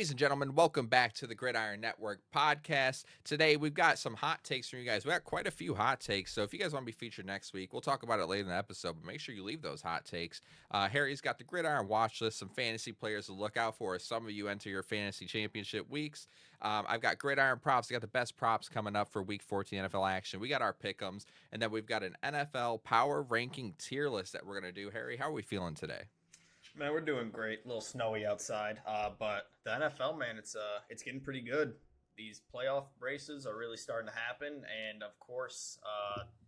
Ladies and gentlemen, welcome back to the Gridiron Network Podcast. Today, we've got some hot takes from you guys. We got quite a few hot takes, so if you guys want to be featured next week, we'll talk about it later in the episode, but make sure you leave those hot takes. Harry's got the Gridiron watch list, some fantasy players to look out for as some of you enter your fantasy championship weeks. I've got Gridiron props. I got the best props coming up for Week 14 NFL action. We got our pick'ems, and then we've got an NFL power ranking tier list that we're going to do. Harry, how are we feeling today? Man, we're doing great. A little snowy outside, but the NFL, man, it's getting pretty good. These playoff races are really starting to happen, and of course,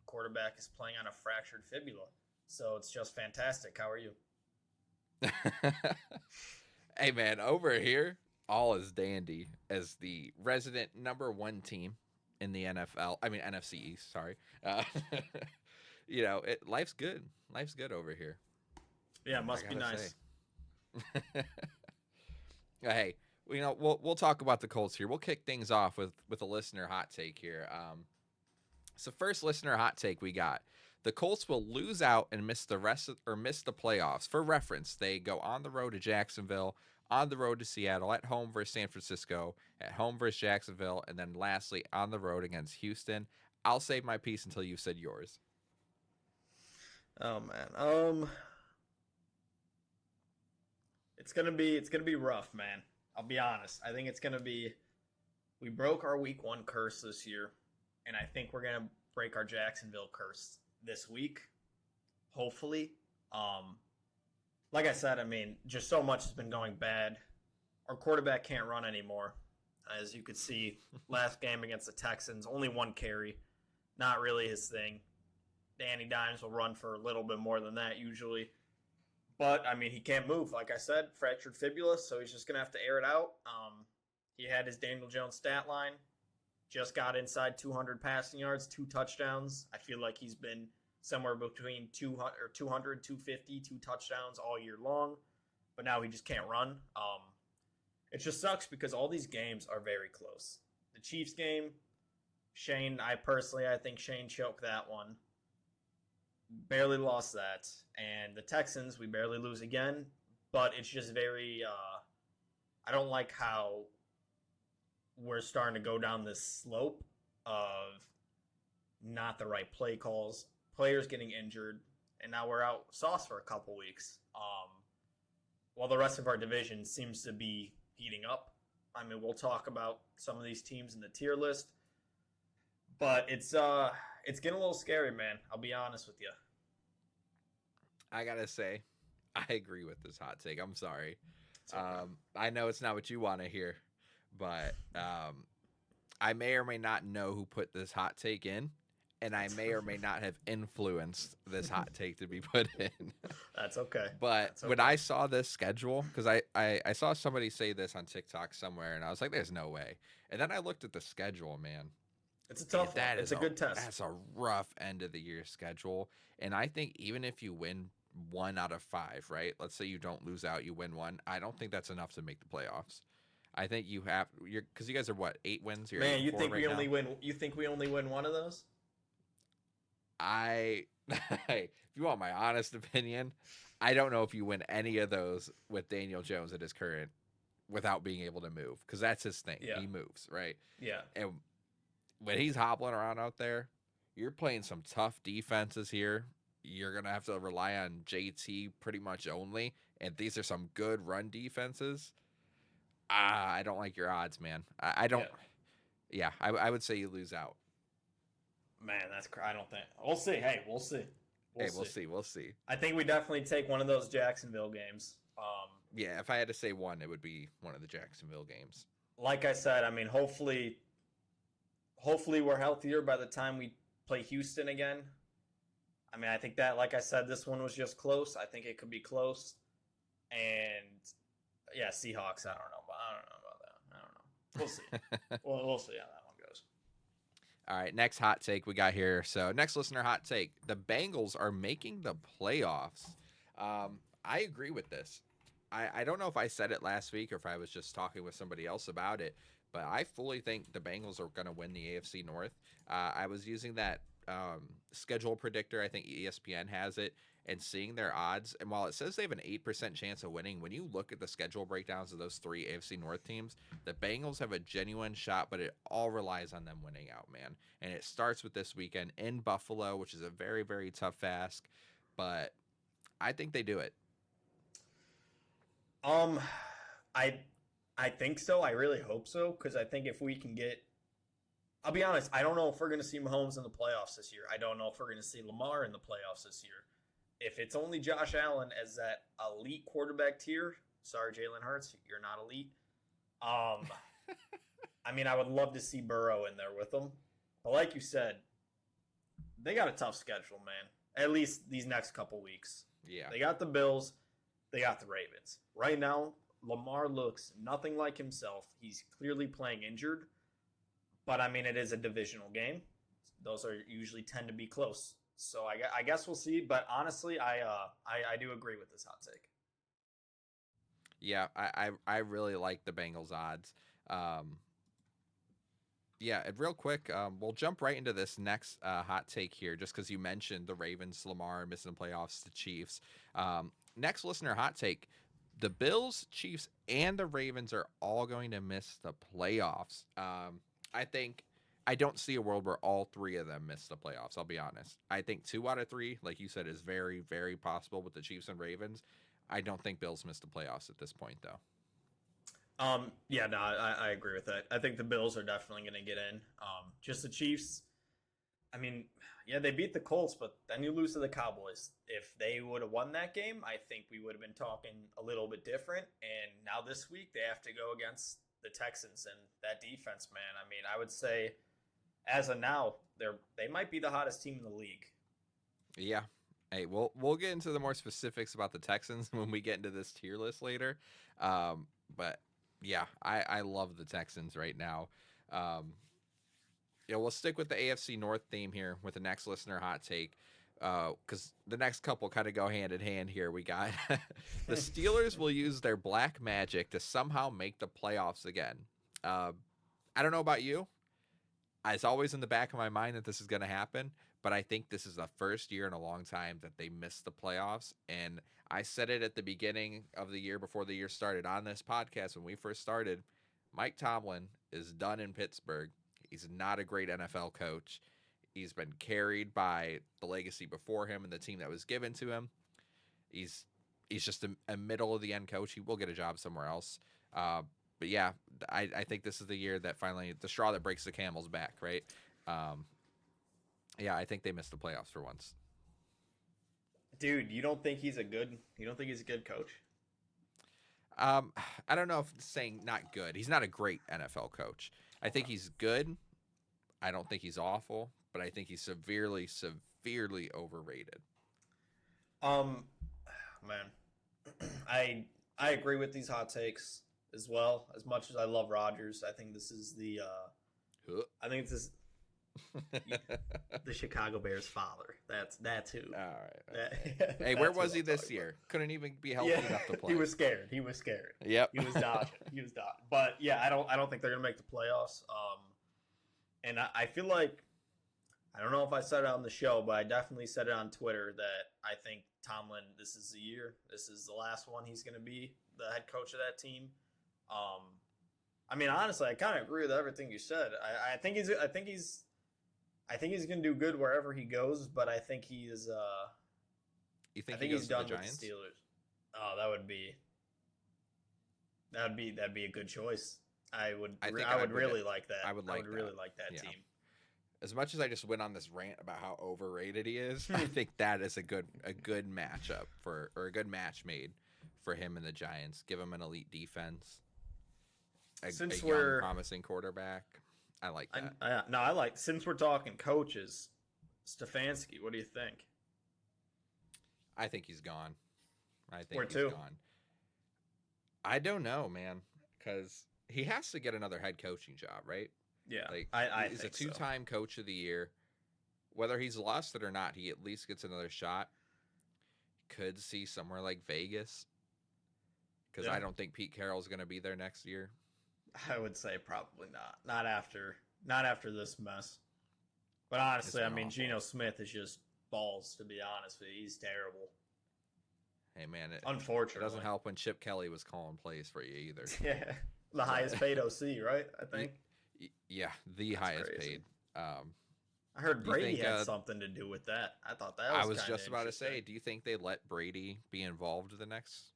quarterback is playing on a fractured fibula, so it's just fantastic. How are you? Hey, man, over here, all is dandy as the resident number one team in the NFL. I mean, NFC East, sorry. Life's good. Life's good over here. Yeah, it must be nice. Hey, we'll talk about the Colts here. We'll kick things off with a listener hot take here. So first listener hot take we got: the Colts will lose out and miss the playoffs. For reference, they go on the road to Jacksonville, on the road to Seattle, at home versus San Francisco, at home versus Jacksonville, and then lastly on the road against Houston. I'll save my piece until you've said yours. Oh man, It's gonna be rough, man. I'll be honest. I think it's gonna be. We broke our Week 1 curse this year, and I think we're gonna break our Jacksonville curse this week. Hopefully, like I said, I mean, just so much has been going bad. Our quarterback can't run anymore, as you could see last game against the Texans. Only one carry, not really his thing. Danny Dimes will run for a little bit more than that usually. But, I mean, he can't move. Like I said, fractured fibula, so he's just going to have to air it out. He had his Daniel Jones stat line. Just got inside 200 passing yards, 2 touchdowns. I feel like he's been somewhere between 200, 250, 2 touchdowns all year long. But now he just can't run. It just sucks because all these games are very close. The Chiefs game, I think Shane choked that one. Barely lost that. And the Texans, we barely lose again. But it's just very, I don't like how we're starting to go down this slope of not the right play calls, players getting injured, and now we're out sauce for a couple weeks. While the rest of our division seems to be heating up. I mean, we'll talk about some of these teams in the tier list. But it's getting a little scary, man. I'll be honest with you. I gotta say, I agree with this hot take. I'm sorry. Okay. I know it's not what you want to hear, but I may or may not know who put this hot take in, and I may or may not have influenced this hot take to be put in. That's okay. But when I saw this schedule, because I saw somebody say this on TikTok somewhere, and I was like, there's no way. And then I looked at the schedule, man. It's a tough one. It's a good test. That's a rough end of the year schedule. And I think even if you win 1 out of 5, right? Let's say you don't lose out, you win 1. I don't think that's enough to make the playoffs. I think because you guys are what, 8 wins? Man, you think we only win? You think we only win 1 of those? If you want my honest opinion, I don't know if you win any of those with Daniel Jones at his current without being able to move, because that's his thing. Yeah. He moves, right? Yeah. And when he's hobbling around out there, you're playing some tough defenses here. You're going to have to rely on JT pretty much only. And these are some good run defenses. I don't like your odds, man. I don't. Yeah, I would say you lose out. Man, I don't think. We'll see. Hey, we'll see. We'll see. I think we definitely take one of those Jacksonville games. Yeah, if I had to say one, it would be one of the Jacksonville games. Like I said, I mean, hopefully we're healthier by the time we play Houston again. I mean, I think that, like I said, this one was just close. I think it could be close. And, yeah, Seahawks, I don't know about that. I don't know. We'll see. We'll see how that one goes. All right, next hot take we got here. So, next listener hot take. The Bengals are making the playoffs. I agree with this. I don't know if I said it last week or if I was just talking with somebody else about it, but I fully think the Bengals are going to win the AFC North. I was using that schedule predictor. I think ESPN has it, and seeing their odds. And while it says they have an 8% chance of winning, when you look at the schedule breakdowns of those three AFC North teams, the Bengals have a genuine shot, but it all relies on them winning out, man. And it starts with this weekend in Buffalo, which is a very, very tough ask, but I think they do it. I I think so. I really hope so because I think if we can get, I'll be honest, I don't know if we're going to see Mahomes in the playoffs this year. I don't know if we're going to see Lamar in the playoffs this year. If it's only Josh Allen as that elite quarterback tier, sorry, Jalen Hurts, you're not elite. I mean, I would love to see Burrow in there with them. But like you said, they got a tough schedule, man. At least these next couple weeks. Yeah. They got the Bills. They got the Ravens. Right now, Lamar looks nothing like himself. He's clearly playing injured. But, I mean, it is a divisional game. Those are usually tend to be close. So, I guess we'll see. But, honestly, I do agree with this hot take. Yeah, I really like the Bengals odds. Yeah, and real quick, we'll jump right into this next hot take here, just because you mentioned the Ravens, Lamar missing the playoffs, the Chiefs. Next listener hot take: the Bills, Chiefs, and the Ravens are all going to miss the playoffs. I don't see a world where all three of them miss the playoffs. I'll be honest. I think 2 out of 3, like you said, is very, very possible with the Chiefs and Ravens. I don't think Bills miss the playoffs at this point, though. Yeah, no, I agree with that. I think the Bills are definitely going to get in. Just the Chiefs. I mean, yeah, they beat the Colts, but then you lose to the Cowboys. If they would have won that game, I think we would have been talking a little bit different. And now this week, they have to go against the Texans and that defense, man. I mean, I would say, as of now, they might be the hottest team in the league. Yeah. Hey, we'll get into the more specifics about the Texans when we get into this tier list later. But yeah, I love the Texans right now. We'll stick with the AFC North theme here with the next listener hot take, because the next couple kind of go hand in hand here. We got the Steelers will use their black magic to somehow make the playoffs again. I don't know about you. It's always in the back of my mind that this is going to happen, but I think this is the first year in a long time that they missed the playoffs. And I said it at the beginning of the year before the year started on this podcast when we first started. Mike Tomlin is done in Pittsburgh. He's not a great NFL coach. He's been carried by the legacy before him and the team that was given to him. He's just a middle of the end coach. He will get a job somewhere else. But yeah, I think this is the year that finally the straw that breaks the camel's back, right? Yeah, I think they missed the playoffs for once. Dude, you don't think he's a good coach? I don't know if saying not good. He's not a great NFL coach. I think he's good. I don't think he's awful, but I think he's severely, severely overrated. Man, I agree with these hot takes as well. As much as I love Rodgers, I think this is the the Chicago Bears father. That's who. All right. Hey, where was he this year? Couldn't even be healthy enough to play. He was scared. Yep. He was dodging. But yeah, I don't think they're gonna make the playoffs. And I feel like, I don't know if I said it on the show, but I definitely said it on Twitter that I think Tomlin, this is the year. This is the last one he's gonna be the head coach of that team. I mean, honestly, I kind of agree with everything you said. I think he's going to do good wherever he goes, but I think he is. You think he's done with the Steelers? Oh, that'd be a good choice. I would really like that. I would really like that team. As much as I just went on this rant about how overrated he is, I think that is a good matchup or a good match made for him and the Giants. Give him an elite defense. A young, promising quarterback. I like that. Since we're talking coaches, Stefanski, what do you think? I think he's gone. Where to? Gone. I don't know, man, because he has to get another head coaching job, right? Yeah, he's a 2-time coach of the year. Whether he's lost it or not, he at least gets another shot. Could see somewhere like Vegas, because I don't think Pete Carroll's going to be there next year. I would say probably not. Not after this mess. But honestly, I been mean, awful. Geno Smith is just balls, to be honest with you. He's terrible. Hey man, it Unfortunately. doesn't help when Chip Kelly was calling plays for you either. Yeah. The highest But paid OC, right? I think. yeah, the That's highest crazy. paid. I heard Do you Brady think? had something to do with that. I thought that I was was kind of just about to say, interesting. do you think they let Brady be involved in the next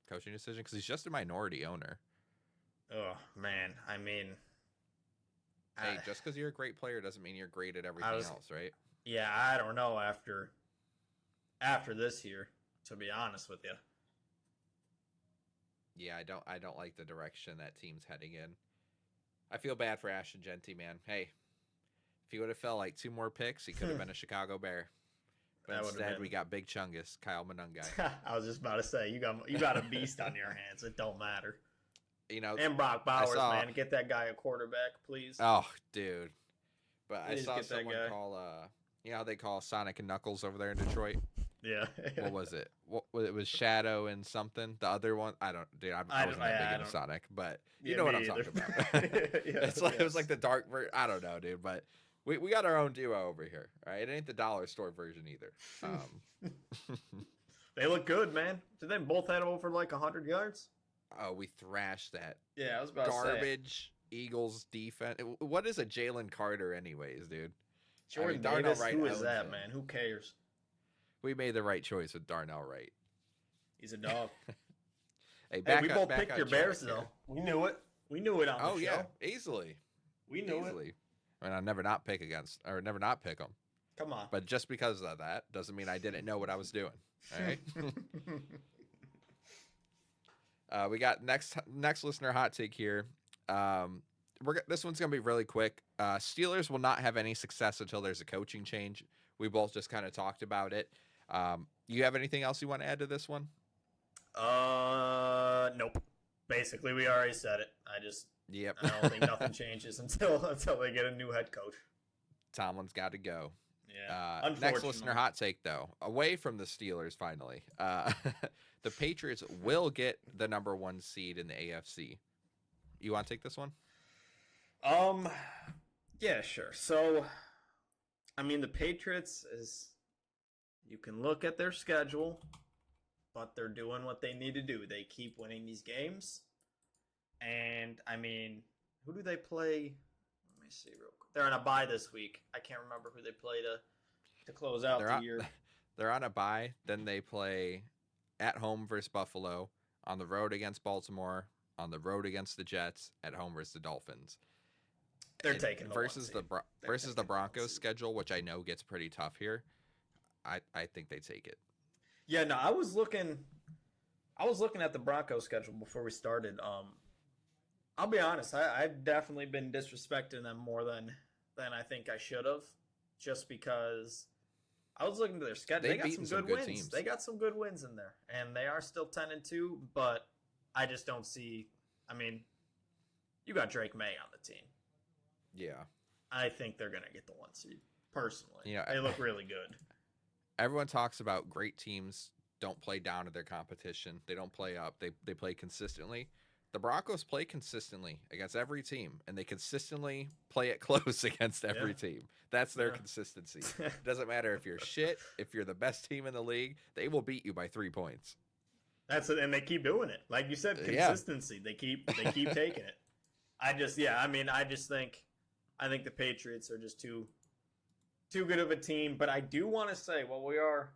coaching decision? Because he's just a minority owner. Oh man, I mean, Hey, just because you're a great player doesn't mean you're great at everything else, right? yeah, I don't know after this year, to be honest with you. Yeah, I don't like the direction that team's heading in. I feel bad for Ashton Genty, man. Hey, if he would have fell like 2 more picks, he could have been a Chicago Bear. But That would have instead, been. we got Big Chungus, Kyle Monungai. I was just about to say you got a beast on your hands. It don't matter. You know, And Brock Bowers, saw, man, get that guy a quarterback, please. oh, dude. But Please I saw get that someone guy. call, you know how they call Sonic and Knuckles over there in Detroit? Yeah. What was it? It was Shadow and something. The other one, I don't, dude. I wasn't that big into Sonic, but you know what I'm talking about. It was like the dark version. I don't know, dude. But we got our own duo over here. All right, it ain't the dollar store version either. They look good, man. Did they both head over like 100 yards? Oh, we thrashed that Yeah, I was about garbage Eagles defense. What is a Jalen Carter, anyways, dude? Jordan Darnell Davis, Wright who is owns that, him. man? Who cares? We made the right choice with Darnell Wright. He's a dog. Hey, We both picked your Bears, though. We knew it. We knew it on the show. Oh, yeah, easily. We knew Easily. it. I mean, I never not pick them. Come on. But just because of that doesn't mean I didn't know what I was doing. All right. We got next listener hot take here. This one's gonna be really quick. Steelers will not have any success until there's a coaching change. We both just kind of talked about it. You have anything else you want to add to this one? Nope. Basically, we already said it. Yep. I don't think nothing changes until they get a new head coach. Tomlin's got to go. Yeah. Next listener hot take, though, away from the Steelers, finally. The Patriots will get the number 1 seed in the AFC. You want to take this one? Yeah, sure. So, I mean, the Patriots you can look at their schedule, but they're doing what they need to do. They keep winning these games. And, I mean, who do they play? Let me see real quick. They're on a bye this week. I can't remember who they play to close out the year. They're on a bye. Then they play at home versus Buffalo, on the road against Baltimore, on the road against the Jets, at home versus the Dolphins. They're taking versus the Broncos schedule, which I know gets pretty tough here. I think they take it. Yeah, no, I was looking at the Broncos schedule before we started. I'll be honest, I've definitely been disrespecting them more than I think I should have, just because I was looking at their schedule. They got some good wins. Teams. They got some good wins in there, and they are still 10-2. But I just don't see. I mean, you got Drake May on the team. Yeah, I think they're gonna get the 1 seed. Personally, you know, they look really good. Everyone talks about great teams don't play down to their competition. They don't play up. They play consistently. The Broncos play consistently against every team, and they consistently play it close against every team. That's their consistency. It doesn't matter if you're shit, if you're the best team in the league, they will beat you by 3 points. That's it, and they keep doing it. Like you said, consistency. They keep taking it. I think the Patriots are just too good of a team. But I do want to say, we are.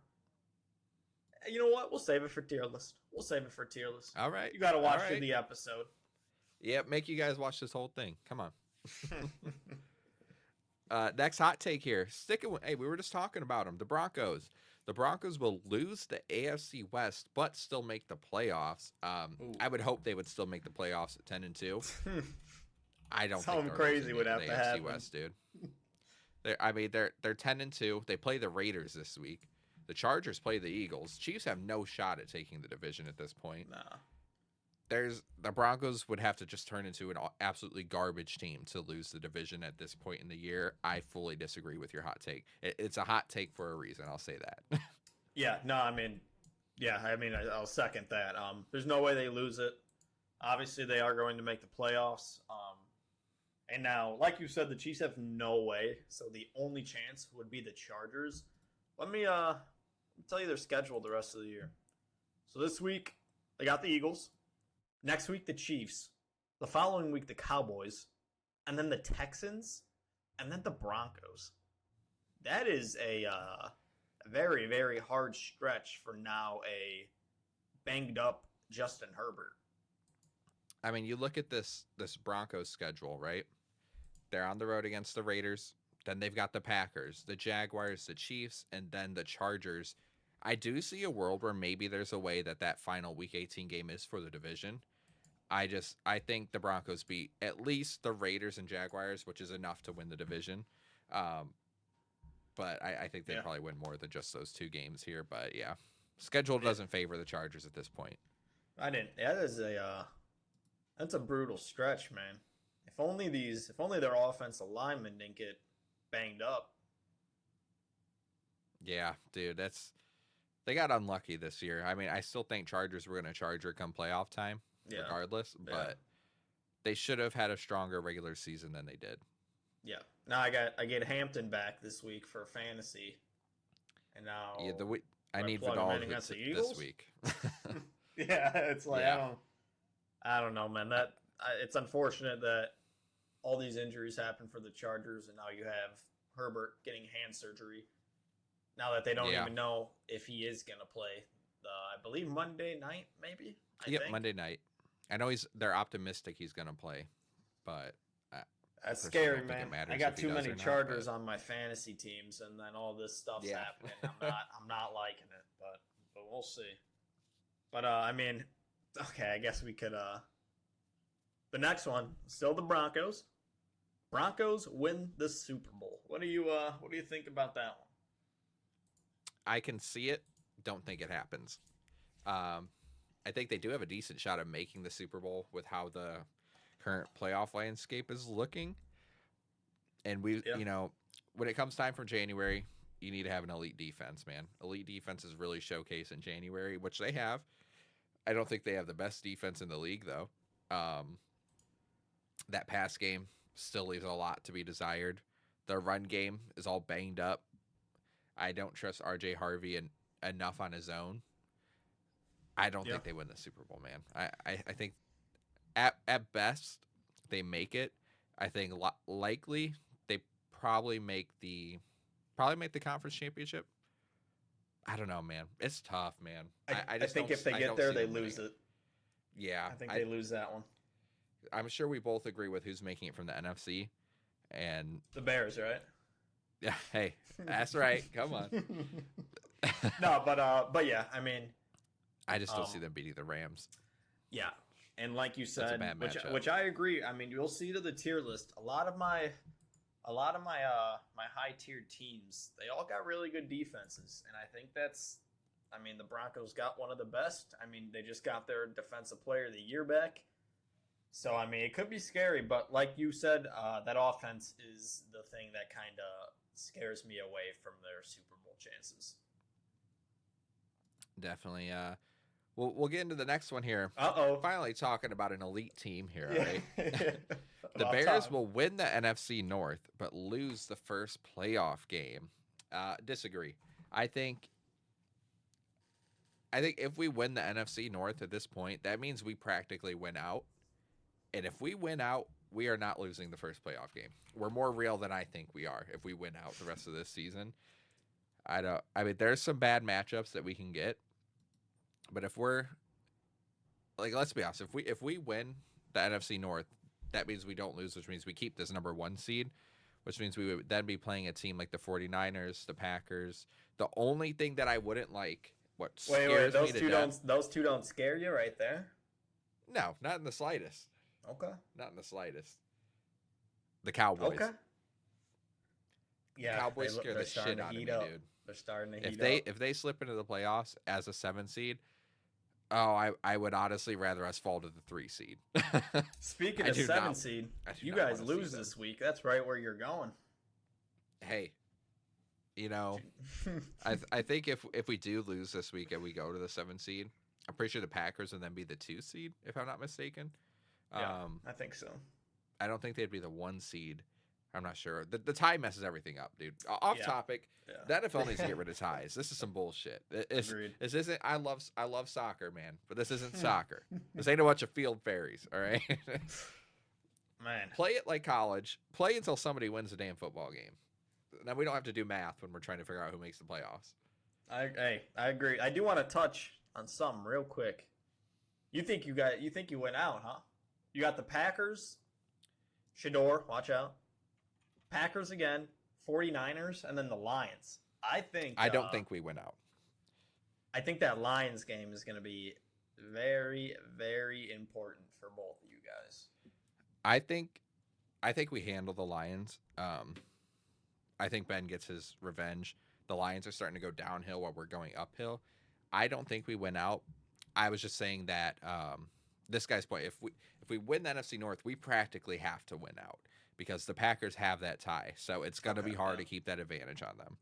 You know what? We'll save it for tier list. All right. You got to watch through the episode. Yep, make you guys watch this whole thing. Come on. Next hot take here. Hey, we were just talking about them. The Broncos. The Broncos will lose the AFC West, but still make the playoffs. I would hope they would still make the playoffs at 10-2. I don't think something crazy would have to happen. West, dude. They're 10-2. They play the Raiders this week. The Chargers play the Eagles. Chiefs have no shot at taking the division at this point. Nah. The Broncos would have to just turn into an absolutely garbage team to lose the division at this point in the year. I fully disagree with your hot take. It's a hot take for a reason. I'll say that. I'll second that. There's no way they lose it. Obviously, they are going to make the playoffs. And now, like you said, the Chiefs have no way. So the only chance would be the Chargers. Let me tell you their schedule the rest of the year. So this week they got the Eagles. Next week the Chiefs. The following week the Cowboys, and then the Texans, and then the Broncos. That is a very, very hard stretch for now a banged up Justin Herbert. I mean, you look at this Broncos schedule, right? They're on the road against the Raiders. Then they've got the Packers, the Jaguars, the Chiefs, and then the Chargers. I do see a world where maybe there's a way that final Week 18 game is for the division. I think the Broncos beat at least the Raiders and Jaguars, which is enough to win the division. But I think they probably win more than just those two games here. But yeah, schedule doesn't favor the Chargers at this point. That's a brutal stretch, man. If only their offensive linemen didn't get banged up. Yeah, dude, they got unlucky this year. I mean, I still think Chargers were going to Charger come playoff time, regardless, but they should have had a stronger regular season than they did. Yeah. Now I get Hampton back this week for fantasy, and now I need Vidal this week. Yeah, it's like I don't know, man. It's unfortunate that all these injuries happen for the Chargers, and now you have Herbert getting hand surgery. Now that they don't even know if he is going to play, I believe Monday night, maybe. I think. Monday night. I know they're optimistic he's going to play, but that's scary, man. I got too many Chargers on my fantasy teams, and then all this stuff's happening. I'm not liking it, but we'll see. But I mean, okay, I guess we could. The next one, still the Broncos. Broncos win the Super Bowl. What do you think about that one? I can see it. Don't think it happens. I think they do have a decent shot of making the Super Bowl with how the current playoff landscape is looking. And when it comes time for January, you need to have an elite defense, man. Elite defense is really showcased in January, which they have. I don't think they have the best defense in the league, though. That pass game still leaves a lot to be desired. The run game is all banged up. I don't trust RJ Harvey enough on his own. I don't think they win the Super Bowl, man. I think at best they make it. I think likely they probably make the conference championship. I don't know, man. It's tough, man. I think if they get there, they lose it. Yeah, I think they lose that one. I'm sure we both agree with who's making it from the NFC, and the Bears, right? Yeah. Hey, that's right. Come on. No, but yeah, I mean, I just don't see them beating the Rams. Yeah, and like you said, which I agree. I mean, you'll see to the tier list. A lot of my high tiered teams, they all got really good defenses, and I think the Broncos got one of the best. I mean, they just got their Defensive Player of the Year back. So, I mean, it could be scary, but like you said, that offense is the thing that kind of scares me away from their Super Bowl chances. Definitely. We'll get into the next one here. Uh-oh. Finally talking about an elite team here, right? The Bears will win the NFC North, but lose the first playoff game. Disagree. I think if we win the NFC North at this point, that means we practically win out. And if we win out, we are not losing the first playoff game. We're more real than I think we are if we win out the rest of this season. There's some bad matchups that we can get. But if we're let's be honest, if we win the NFC North, that means we don't lose, which means we keep this number 1 seed, which means we would then be playing a team like the 49ers, the Packers. The only thing that I wouldn't like, those two don't scare you right there? No, not in the slightest. Okay. Not in the slightest. The Cowboys. Okay. Yeah, Cowboys scare the shit out of me, dude. They're starting to heat up. If they slip into the playoffs as a 7 seed, I would honestly rather us fall to the 3 seed. Speaking of 7 seed, you guys lose this week. That's right where you're going. Hey, I think if we do lose this week and we go to the 7 seed, I'm pretty sure the Packers will then be the 2 seed, if I'm not mistaken. Yeah, I think so. I don't think they'd be the 1 seed. I'm not sure. The tie messes everything up, dude. Off Yeah. topic. Yeah. The NFL needs to get rid of ties. This is some bullshit. Agreed. This isn't. I love soccer, man, but this isn't soccer. This ain't a bunch of field fairies. All right. Man. Play it like college. Play until somebody wins a damn football game. Then we don't have to do math when we're trying to figure out who makes the playoffs. I agree. I do want to touch on something real quick. You think you went out, huh? You got the Packers, Shador, watch out. Packers again, 49ers, and then the Lions. I don't think we went out. I think that Lions game is going to be very, very important for both of you guys. I think we handle the Lions. I think Ben gets his revenge. The Lions are starting to go downhill while we're going uphill. I don't think we went out. I was just saying that this guy's point. If we win the NFC North, we practically have to win out because the Packers have that tie. So it's going to be hard to keep that advantage on them.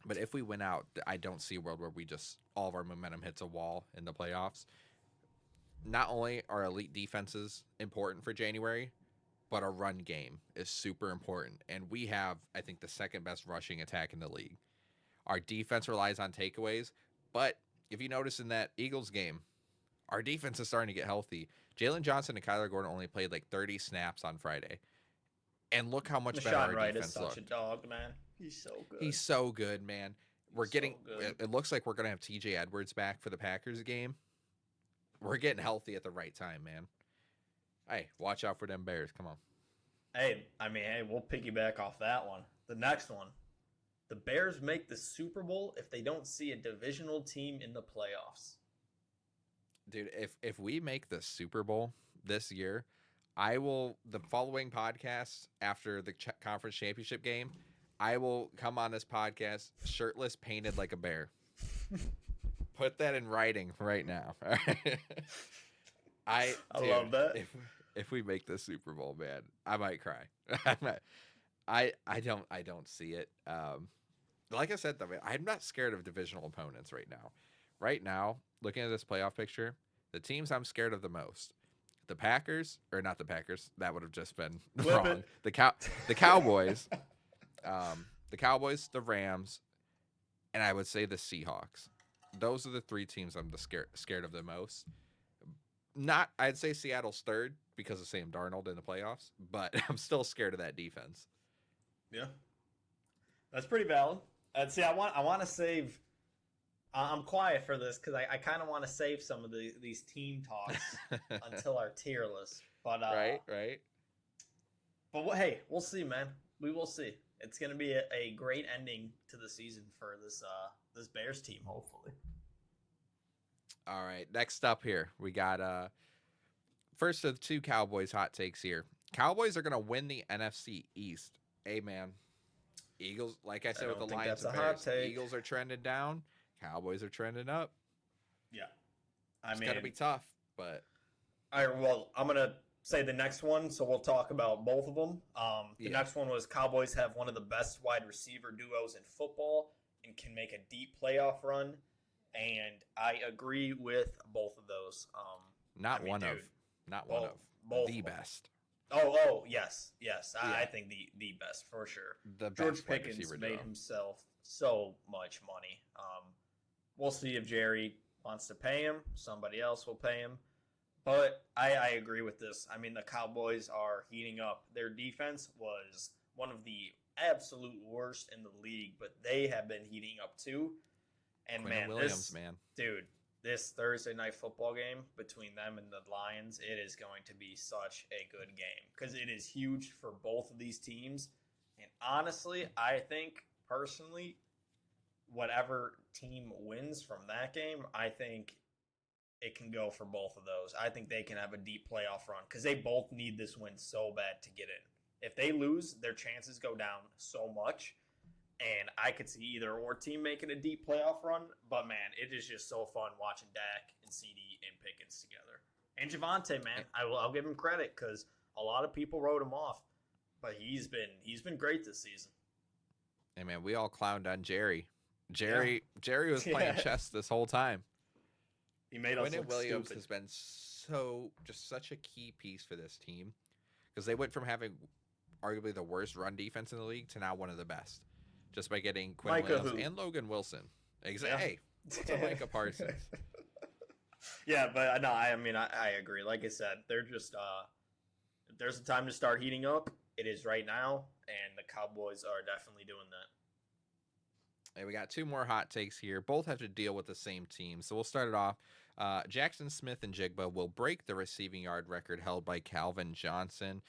But if we win out, I don't see a world where we just all of our momentum hits a wall in the playoffs. Not only are elite defenses important for January, but a run game is super important. And we have, I think, the second best rushing attack in the league. Our defense relies on takeaways, but if you notice in that Eagles game, our defense is starting to get healthy. Jalen Johnson and Kyler Gordon only played like 30 snaps on Friday. And look how much better our Wright defense is such looked. a dog, man. He's so good. He's so good, man. Good. It looks like we're going to have TJ Edwards back for the Packers game. We're getting healthy at the right time, man. Hey, watch out for them Bears. Come on. Hey, we'll piggyback off that one. The next one. The Bears make the Super Bowl if they don't see a divisional team in the playoffs. Dude, if we make the Super Bowl this year, I will, the following podcast after the conference championship game, I will come on this podcast shirtless, painted like a bear. Put that in writing right now. All right? I love that. If we make the Super Bowl, man, I might cry. I don't see it. Like I said, though, I'm not scared of divisional opponents right now. Right now, looking at this playoff picture, the teams I'm scared of the most, the Packers, or not the Packers, that would have just been wrong. The Cowboys, the Cowboys, the Rams, and I would say the Seahawks. Those are the 3 teams I'm scared of the most. I'd say Seattle's third because of Sam Darnold in the playoffs, but I'm still scared of that defense. Yeah, that's pretty valid. See, I want to save. I'm quiet for this because I kind of want to save some of these team talks until our tier list. But right. But hey, we'll see, man. We will see. It's going to be a great ending to the season for this Bears team, hopefully. All right, next up here, we got first of 2 Cowboys hot takes here. Cowboys are going to win the NFC East. Hey, man. Eagles, like I said with the Lions and Bears, Eagles are trending down. Cowboys are trending up. Yeah. It's going to be tough, but. All right, well, I'm going to say the next one, so we'll talk about both of them. The next one was Cowboys have one of the best wide receiver duos in football and can make a deep playoff run. And I agree with both of those. Not one of the best. Oh, yes. I think the best for sure. George Pickens made himself so much money. We'll see if Jerry wants to pay him. Somebody else will pay him. But I agree with this. I mean, the Cowboys are heating up. Their defense was one of the absolute worst in the league, but they have been heating up too. And Quentin Williams, this Thursday night football game between them and the Lions, it is going to be such a good game because it is huge for both of these teams. And honestly, I think personally, whatever team wins from that game, I think it can go for both of those. I think they can have a deep playoff run because they both need this win so bad to get in. If they lose, their chances go down so much. And I could see either or team making a deep playoff run. But, man, it is just so fun watching Dak and CD and Pickens together. And Javonte, man, I'll give him credit because a lot of people wrote him off. But he's been great this season. Hey, man, we all clowned on Jerry. Jerry was playing chess this whole time. He made us Quentin look Williams stupid. has been just such a key piece for this team because they went from having arguably the worst run defense in the league to now one of the best, just by getting Quinn Micah Williams who? and Logan Wilson. Yeah. Hey, what's up, Micah Parsons? Yeah, but no, I mean, I agree. Like I said, they're just if there's a time to start heating up, it is right now, and the Cowboys are definitely doing that. Hey, we got two more hot takes here. Both have to deal with the same team. So we'll start it off. Jackson Smith and Jigba will break the receiving yard record held by Calvin Johnson.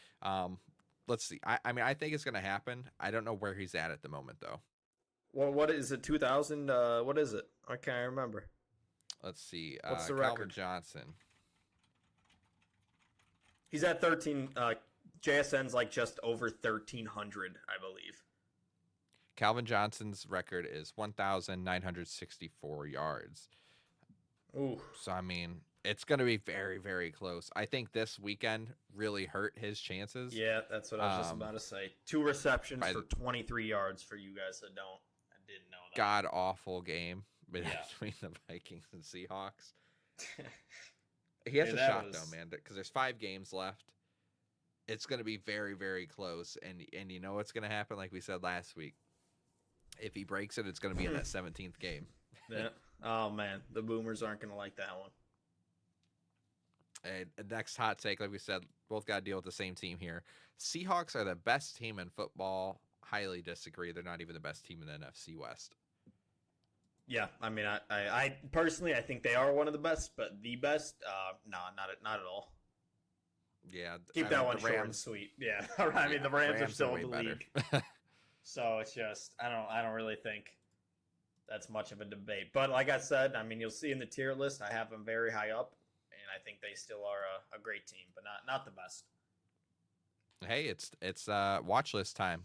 Let's see. I mean, I think it's going to happen. I don't know where he's at the moment, though. Well, what is it? 2000? What is it? I can't remember. Let's see. What's the Calvin record? Johnson. He's at 13. JSN's like just over 1,300, I believe. Calvin Johnson's record is 1,964 yards. Ooh. So, I mean, it's going to be very, very close. I think this weekend really hurt his chances. Yeah, that's what I was just about to say. 2 receptions for 23 yards for you guys that don't. I didn't know that. God-awful game between the Vikings and Seahawks. He has a shot, though, man, because there's 5 games left. It's going to be very, very close. And you know what's going to happen, like we said last week? If he breaks it, it's going to be in that 17th game. Yeah. Oh, man. The Boomers aren't going to like that one. And next hot take, like we said, both got to deal with the same team here. Seahawks are the best team in football. Highly disagree. They're not even the best team in the NFC West. Yeah, I mean, I personally, I think they are one of the best, but the best, no, not at all. Yeah, keep that one short and sweet. Yeah, I mean, the Rams are still in the league, so it's just I don't really think that's much of a debate. But like I said, I mean, you'll see in the tier list, I have them very high up, and I think they still are a great team, but not the best. Hey, it's watch list time.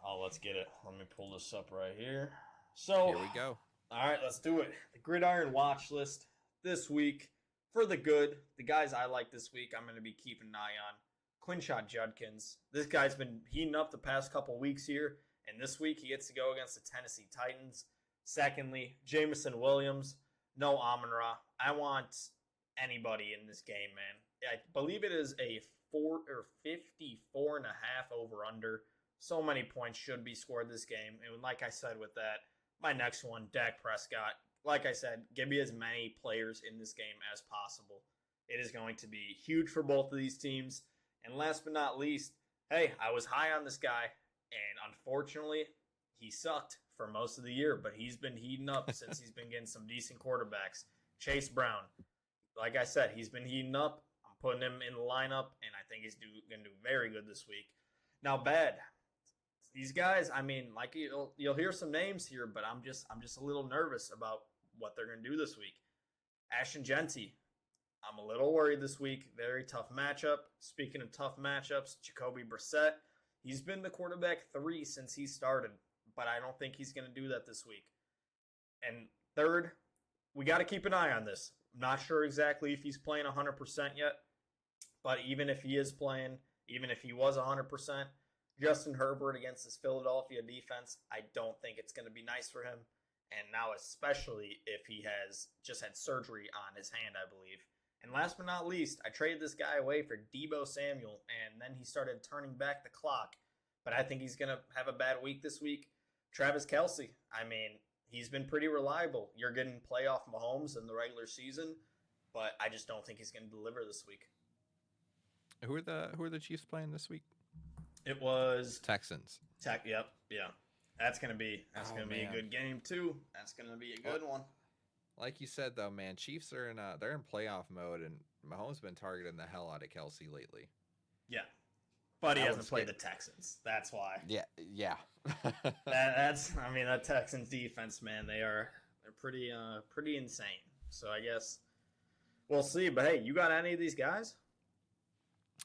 Oh, let's get it. Let me pull this up right here. So here we go. All right, let's do it. The Gridiron watch list this week for the good. The guys I like this week, I'm going to be keeping an eye on. Quinshot Judkins. This guy's been heating up the past couple weeks here, and this week he gets to go against the Tennessee Titans. Secondly, Jamison Williams. No Amon-Ra. I want anybody in this game, man. I believe it is a 54.5 over-under. So many points should be scored this game. And like I said with that, my next one, Dak Prescott. Like I said, give me as many players in this game as possible. It is going to be huge for both of these teams. And last but not least, hey, I was high on this guy, and unfortunately, he sucked for most of the year, but he's been heating up since he's been getting some decent quarterbacks. Chase Brown. Like I said, he's been heating up. I'm putting him in the lineup, and I think he's going to do very good this week. Now, bad. These guys, I mean, like you'll hear some names here, but I'm just a little nervous about what they're going to do this week. Ashton Genty, I'm a little worried this week. Very tough matchup. Speaking of tough matchups, Jacoby Brissett, he's been the quarterback 3 since he started, but I don't think he's going to do that this week. And third, we got to keep an eye on this. I'm not sure exactly if he's playing 100% yet, but even if he is playing, even if he was 100%, Justin Herbert against this Philadelphia defense, I don't think it's going to be nice for him. And now especially if he has just had surgery on his hand, I believe. And last but not least, I traded this guy away for Deebo Samuel, and then he started turning back the clock. But I think he's going to have a bad week this week. Travis Kelce, I mean, he's been pretty reliable. You're getting playoff Mahomes in the regular season, but I just don't think he's going to deliver this week. Who are the Chiefs playing this week? It was Texans. Yep, yeah. That's gonna be a good game too. That's gonna be a good one. Like you said though, man, Chiefs are they're in playoff mode, and Mahomes been targeting the hell out of Kelce lately. Yeah, but he hasn't played the Texans. That's why. Yeah. That Texans defense, man, they're pretty insane. So I guess we'll see. But hey, you got any of these guys?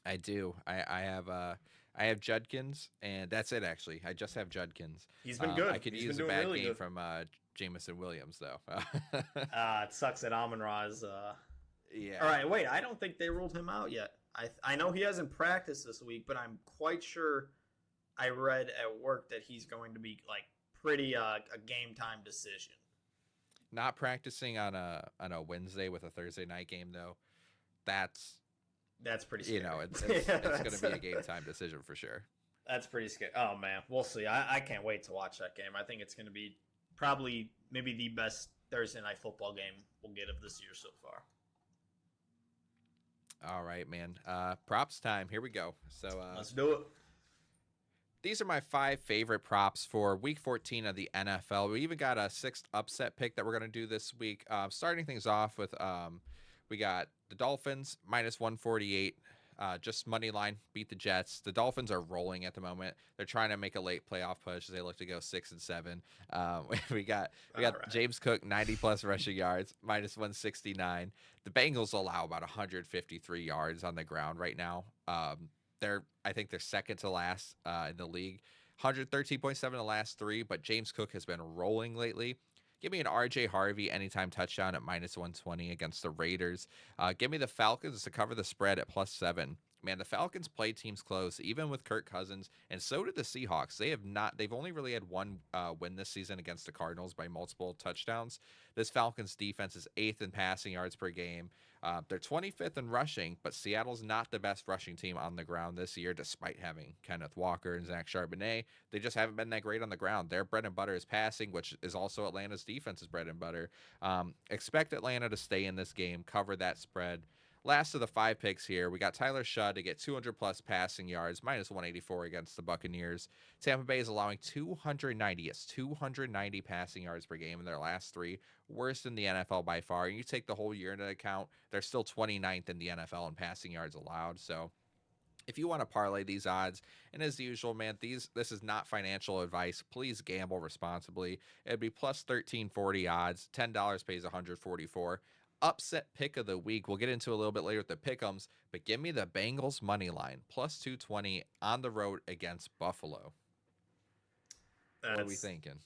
I do. I have Judkins, and that's it, actually. I just have Judkins. He's been good. I could use a bad game from Jamison Williams, though. It sucks that Amon-Ra is... Yeah. All right, wait. I don't think they ruled him out yet. I know he hasn't practiced this week, but I'm quite sure I read at work that he's going to be, like, pretty a game-time decision. Not practicing on a Wednesday with a Thursday night game though. That's pretty scary. It's going to be a game time decision for sure. That's pretty scary. Oh man, we'll see. I can't wait to watch that game. I think it's going to be probably maybe the best Thursday night football game we'll get of this year so far. All right, man. Props time. Here we go. So let's do it. These are my 5 favorite props for Week 14 of the NFL. We even got a 6th upset pick that we're going to do this week. Starting things off with, we got the Dolphins minus 148. Just money line, beat the Jets. The Dolphins are rolling at the moment. They're trying to make a late playoff push as they look to go 6-7. We got right. James Cook 90+ rushing yards, minus 169. The Bengals allow about 153 yards on the ground right now. I think they're second to last in the league. 113.7 the last 3, but James Cook has been rolling lately. Give me an RJ Harvey anytime touchdown at minus 120 against the Raiders. Give me the Falcons to cover the spread at +7. Man, the Falcons play teams close, even with Kirk Cousins, and so did the Seahawks. They've only really had one win this season against the Cardinals by multiple touchdowns. This Falcons defense is 8th in passing yards per game. They're 25th in rushing, but Seattle's not the best rushing team on the ground this year, despite having Kenneth Walker and Zach Charbonnet. They just haven't been that great on the ground. Their bread and butter is passing, which is also Atlanta's defense's bread and butter. Expect Atlanta to stay in this game, cover that spread. Last of the 5 picks here, we got Tyler Shudd to get 200+ passing yards, minus 184 against the Buccaneers. Tampa Bay is allowing 290. It's 290 passing yards per game in their last 3, worst in the NFL by far. And you take the whole year into account, they're still 29th in the NFL in passing yards allowed. So if you want to parlay these odds, and as usual, man, this is not financial advice. Please gamble responsibly. It'd be plus 1340 odds. $10 pays 144. Upset pick of the week. We'll get into a little bit later with the pick'ems, but give me the Bengals money line plus 220 on the road against Buffalo. What are we thinking?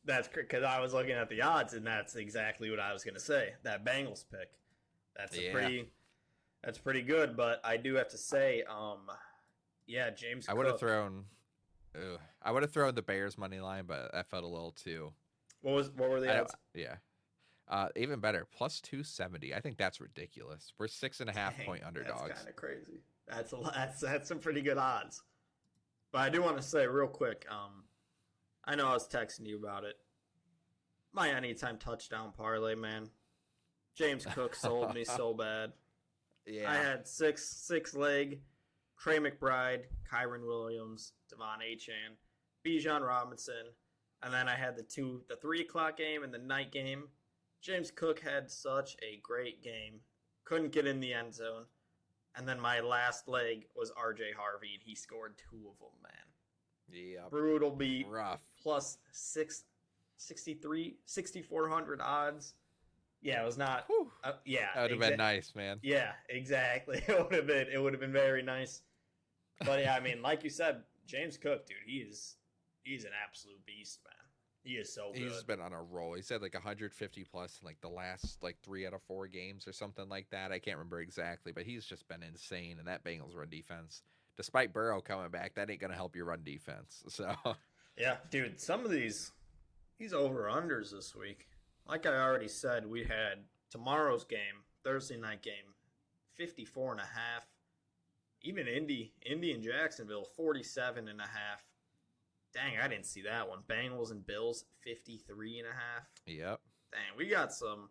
That's because I was looking at the odds, and that's exactly what I was going to say. That Bengals pick. That's pretty good, but I do have to say, James Cook. I would have thrown the Bears money line, but that felt a little too. What were the odds? Yeah. Even better, plus 270. I think that's ridiculous. We're 6.5 point underdogs. That's kind of crazy. That's some pretty good odds. But I do want to say real quick, I know I was texting you about it. My anytime touchdown parlay, man. James Cook sold me so bad. Yeah. I had six leg, Trey McBride, Kyron Williams, Devon Achane, Bijan Robinson, and then I had the 3 o'clock game and the night game. James Cook had such a great game. Couldn't get in the end zone. And then my last leg was RJ Harvey, and he scored 2 of them, man. Yeah. Brutal beat. Rough. Plus 6,400 odds. Yeah, it was not. That would have been nice, man. Yeah, exactly. It would have been very nice. But yeah, I mean, like you said, James Cook, dude, he's an absolute beast, man. He is so good. He's been on a roll. He said like 150 plus in like the last 3 out of 4 games or something like that. I can't remember exactly, but he's just been insane. And that Bengals run defense, despite Burrow coming back, that ain't gonna help your run defense. So yeah, dude, some of these over-unders this week. Like I already said, we had tomorrow's game, Thursday night game, 54.5. Even Indy and Jacksonville, 47.5. Dang, I didn't see that one. Bengals and Bills, 53.5. Yep. Dang, we got some.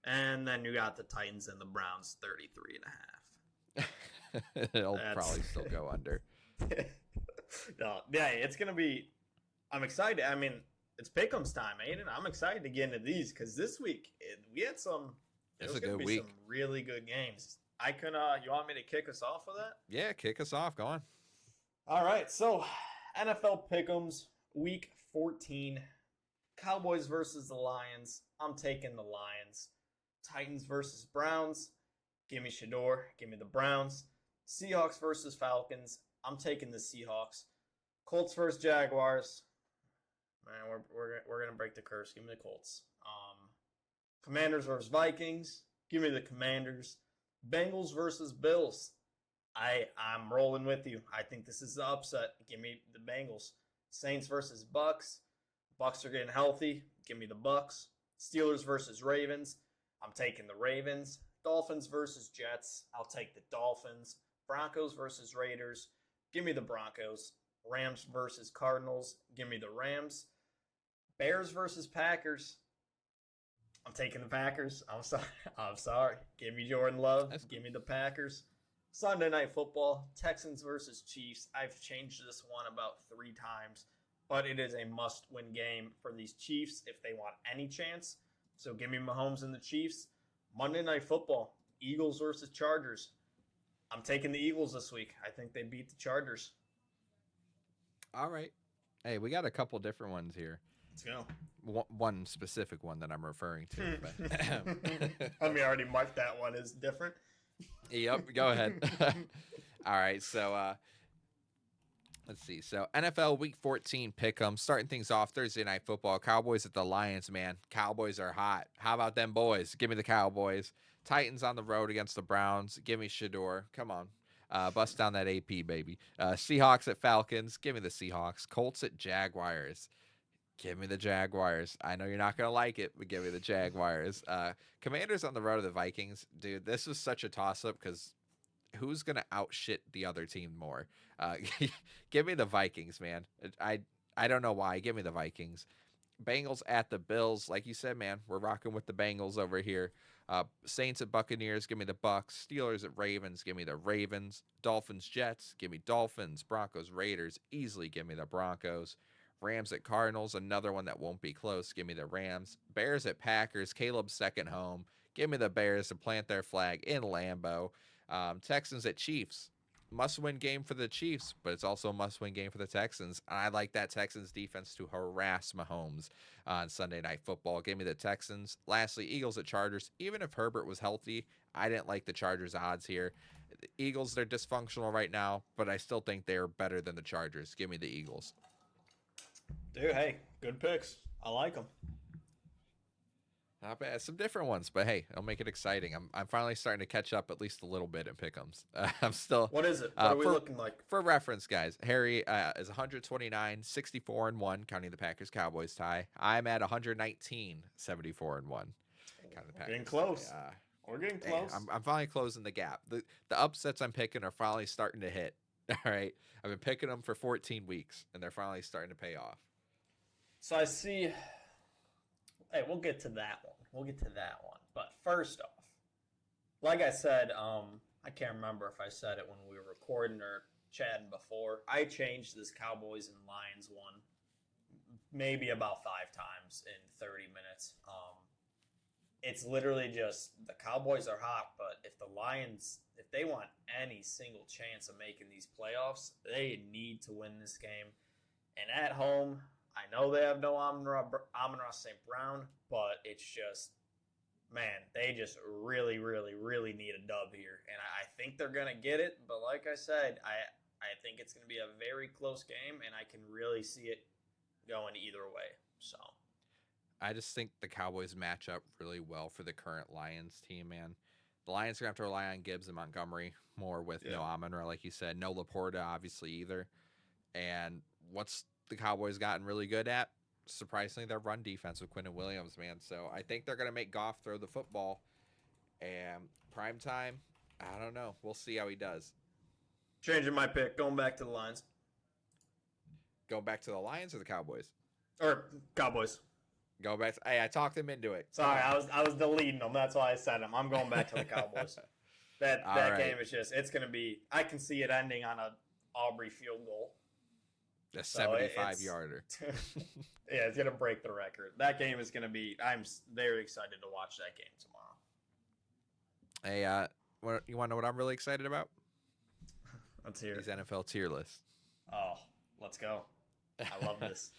And then you got the Titans and the Browns, 33.5. It'll probably still go under. No, yeah, it's going to be – I'm excited. I mean, it's pick'ems time, Aiden. I'm excited to get into these because this week we had some – It's a good week. Some really good games. I can you want me to kick us off with that? Yeah, kick us off. Go on. All right, so – NFL Pick'ems, Week 14. Cowboys versus the Lions. I'm taking the Lions. Titans versus Browns. Give me Shador. Give me the Browns. Seahawks versus Falcons. I'm taking the Seahawks. Colts versus Jaguars. Man, we're gonna break the curse. Give me the Colts. Commanders versus Vikings. Give me the Commanders. Bengals versus Bills. I'm rolling with you. I think this is the upset. Give me the Bengals. Saints versus Bucks. Bucks are getting healthy. Give me the Bucks. Steelers versus Ravens. I'm taking the Ravens. Dolphins versus Jets. I'll take the Dolphins. Broncos versus Raiders. Give me the Broncos. Rams versus Cardinals. Give me the Rams. Bears versus Packers. I'm taking the Packers. I'm sorry. I'm sorry. Give me Jordan Love. Give me the Packers. Sunday Night Football. Texans versus Chiefs. I've changed this one about 3 times, but it is a must-win game for these Chiefs if they want any chance. So give me Mahomes and the Chiefs. Monday Night Football. Eagles versus Chargers. I'm taking the Eagles this week. I think they beat the Chargers. All right. Hey, we got a couple different ones here. Let's go. One specific one that I'm referring to. But I mean, I already marked that one as different. Yep, go ahead. All right, so let's see. So NFL Week 14 pick'em, starting things off Thursday Night Football. Cowboys at the Lions, man. Cowboys are hot. How about them boys? Give me the Cowboys. Titans on the road against the Browns. Give me Shador. Come on. Bust down that AP, baby. Seahawks at Falcons. Give me the Seahawks. Colts at Jaguars. Give me the Jaguars. I know you're not going to like it, but give me the Jaguars. Commanders on the road to the Vikings. Dude, this was such a toss-up because who's going to outshit the other team more? Give me the Vikings, man. I don't know why. Give me the Vikings. Bengals at the Bills. Like you said, man, we're rocking with the Bengals over here. Saints at Buccaneers. Give me the Bucks. Steelers at Ravens. Give me the Ravens. Dolphins, Jets. Give me Dolphins. Broncos, Raiders. Easily give me the Broncos. Rams at Cardinals, another one that won't be close. Give me the Rams. Bears at Packers, Caleb's second home. Give me the Bears to plant their flag in Lambeau. Texans at Chiefs. Must-win game for the Chiefs, but it's also a must-win game for the Texans. I like that Texans defense to harass Mahomes on Sunday Night Football. Give me the Texans. Lastly, Eagles at Chargers. Even if Herbert was healthy, I didn't like the Chargers' odds here. The Eagles, they're dysfunctional right now, but I still think they're better than the Chargers. Give me the Eagles. Dude, hey, good picks. I like them. Not bad. Some different ones, but hey, it'll make it exciting. I'm finally starting to catch up at least a little bit in pick'ems. I'm still. What is it? What are we looking like? For reference, guys, Harry is 129, 64-1, counting the Packers Cowboys tie. I'm at 119, 74-1. Getting close. We're getting close. Hey, I'm finally closing the gap. The upsets I'm picking are finally starting to hit. All right, I've been picking them for 14 weeks, and they're finally starting to pay off. So I see. Hey, we'll get to that one. But first off, like I said, I can't remember if I said it when we were recording or chatting before. I changed this Cowboys and Lions one maybe about 5 times in 30 minutes. It's literally just the Cowboys are hot, but if the Lions, if they want any single chance of making these playoffs, they need to win this game. And at home, I know they have no Amon-Ra St. Brown, but it's just, man, they just really, really, really need a dub here. And I think they're going to get it. But like I said, I think it's going to be a very close game, and I can really see it going either way. So I just think the Cowboys match up really well for the current Lions team, man. The Lions are going to have to rely on Gibbs and Montgomery more with no Amon-Ra, like you said. No Laporta, obviously, either. And what's the Cowboys gotten really good at? Surprisingly, their run defense with Quinton Williams, man. So I think they're going to make Goff throw the football. And prime time, I don't know. We'll see how he does. Changing my pick, going back to the Lions. Go back to the Lions or the Cowboys? Or Cowboys. Go back. Hey, I talked him into it. Sorry, I was deleting them. That's why I said them. I'm going back to the Cowboys. That game is just, it's going to be, I can see it ending on a Aubrey field goal. A 75-yarder. Yeah, it's going to break the record. That game is going to be, I'm very excited to watch that game tomorrow. Hey, you want to know what I'm really excited about? Let's hear it. These NFL tier lists. Oh, let's go. I love this.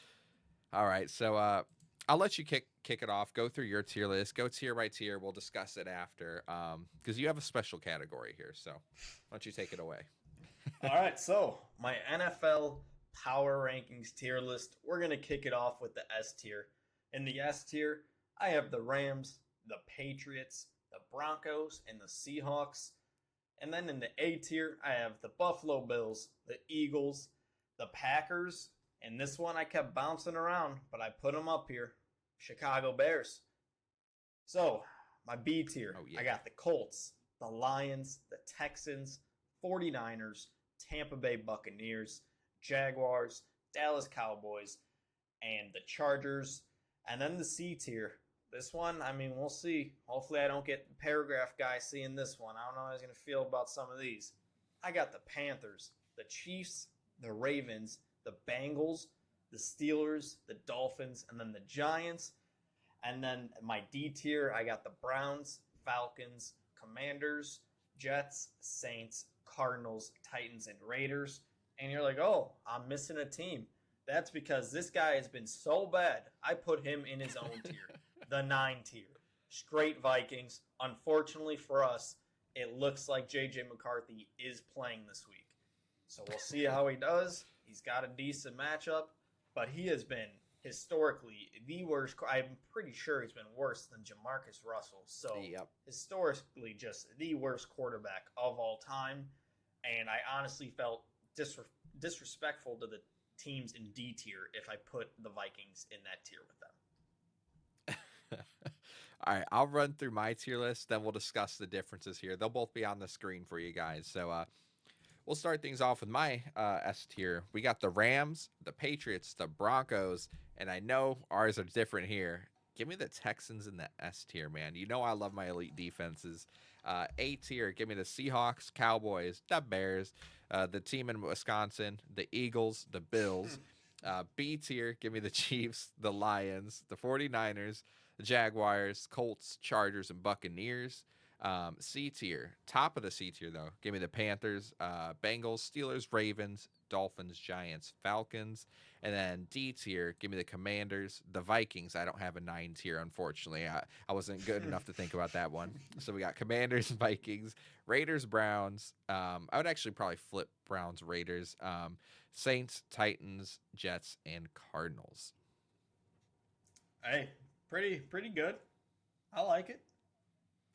All right, so I'll let you kick it off. Go through your tier list. Go tier by tier. We'll discuss it after because you have a special category here. So why don't you take it away? All right, so my NFL Power Rankings tier list. We're going to kick it off with the S tier. In the S tier, I have the Rams, the Patriots, the Broncos, and the Seahawks. And then in the A tier, I have the Buffalo Bills, the Eagles, the Packers, and this one I kept bouncing around, but I put them up here. Chicago Bears. So, my B tier, Oh yeah. I got the Colts, the Lions, the Texans, 49ers, Tampa Bay Buccaneers, Jaguars, Dallas Cowboys, and the Chargers. And then the C tier. This one, I mean, we'll see. Hopefully, I don't get the paragraph guy seeing this one. I don't know how he's going to feel about some of these. I got the Panthers, the Chiefs, the Ravens, the Bengals, the Steelers, the Dolphins, and then the Giants. And then my D tier, I got the Browns, Falcons, Commanders, Jets, Saints, Cardinals, Titans, and Raiders. And you're like, oh, I'm missing a team. That's because this guy has been so bad, I put him in his own tier, the 9 tier. Straight Vikings. Unfortunately for us, it looks like J.J. McCarthy is playing this week. So we'll see how he does. He's got a decent matchup, but he has been historically the worst. I'm pretty sure he's been worse than Jamarcus Russell. So historically, just the worst quarterback of all time. And I honestly felt disrespectful to the teams in D tier if I put the Vikings in that tier with them. All right, I'll run through my tier list, then we'll discuss the differences here. They'll both be on the screen for you guys. So we'll start things off with my S tier. We got the Rams, the Patriots, the Broncos, and I know ours are different here. Give me the Texans in the S tier, man. You know I love my elite defenses. A tier, give me the Seahawks, Cowboys, the Bears, the team in Wisconsin, the Eagles, the Bills. B tier, give me the Chiefs, the Lions, the 49ers, the Jaguars, Colts, Chargers, and Buccaneers. C tier, top of the C tier though, give me the Panthers, Bengals, Steelers, Ravens, Dolphins, Giants, Falcons. And then D tier, give me the Commanders, the Vikings. I don't have a 9 tier, unfortunately. I wasn't good enough to think about that one. So we got Commanders, Vikings, Raiders, Browns. I would actually probably flip Browns, Raiders, Saints, Titans, Jets, and Cardinals. Hey, pretty good. I like it.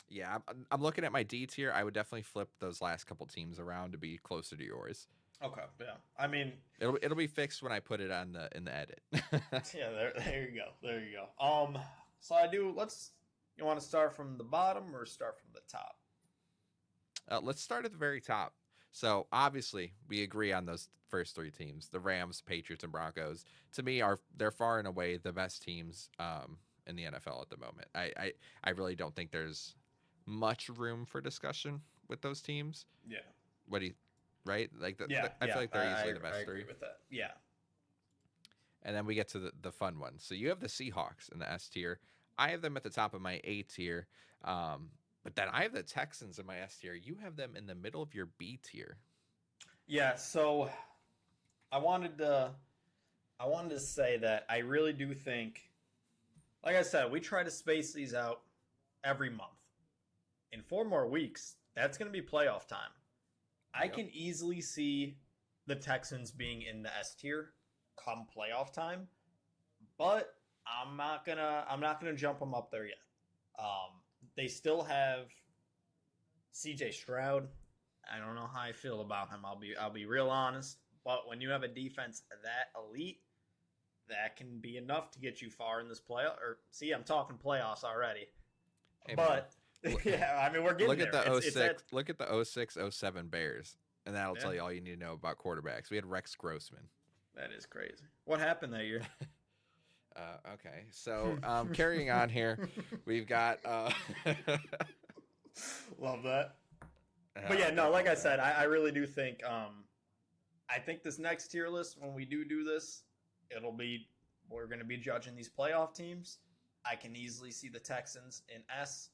Yeah, I'm looking at my D tier. I would definitely flip those last couple teams around to be closer to yours. Okay, yeah. I mean, it'll be fixed when I put it on in the edit. Yeah, there you go. There you go. So you want to start from the bottom or start from the top? Let's start at the very top. So obviously we agree on those first 3 teams: the Rams, Patriots, and Broncos. To me, they're far and away the best teams in the NFL at the moment. I really don't think there's much room for discussion with those teams. Yeah. What do you? Right? Like yeah, I feel like they're easily the best I agree 3. with that. Yeah. And then we get to the fun one. So you have the Seahawks in the S tier. I have them at the top of my A tier. But then I have the Texans in my S tier. You have them in the middle of your B tier. Yeah, so I wanted to say that I really do think, like I said, we try to space these out every month. In 4 more weeks, that's going to be playoff time. I can easily see the Texans being in the S tier come playoff time, but I'm not gonna jump them up there yet. They still have C.J. Stroud. I don't know how I feel about him. I'll be real honest. But when you have a defense that elite, that can be enough to get you far in this playoff. Or see, I'm talking playoffs already. Hey, but yeah, I mean we're getting look there. At the 06, look at the 06-07 Bears, and that'll tell you all you need to know about quarterbacks. We had Rex Grossman. That is crazy. What happened that year? Okay, so carrying on here, we've got love that. But yeah, no, like I said, I really do think I think this next tier list, when we do this, we're going to be judging these playoff teams. I can easily see the Texans in S,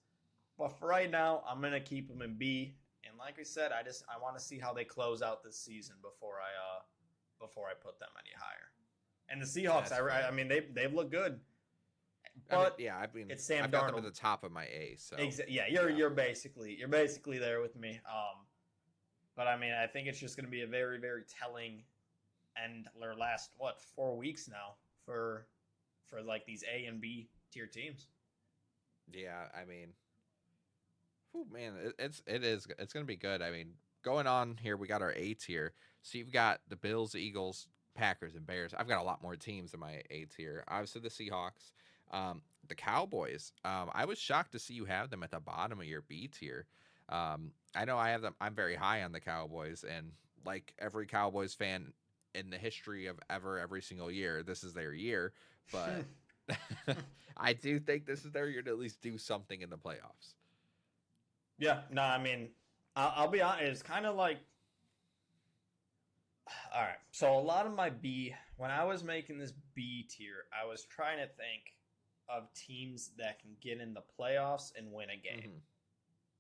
but for right now, I'm going to keep them in B. And like I said, I want to see how they close out this season before I put them any higher. And the Seahawks, I mean, they've looked good. But I mean, it's Sam I've Darnold. got them at the top of my A. So yeah, you're basically there with me. But I mean, I think it's just going to be a very, very telling end. Their last 4 weeks now for like these A and B tier teams. Yeah, I mean, man, it's going to be good. I mean, going on here, we got our A tier. So you've got the Bills, Eagles, Packers, and Bears. I've got a lot more teams in my A tier. Obviously, the Seahawks. The Cowboys. I was shocked to see you have them at the bottom of your B tier. I know I have them. I'm very high on the Cowboys, and like every Cowboys fan in the history of every single year, this is their year. But I do think this is their year to at least do something in the playoffs. Yeah, no, I mean, I'll be honest. It's kind of like, all right. So a lot of my B, when I was making this B tier, I was trying to think of teams that can get in the playoffs and win a game. Mhm.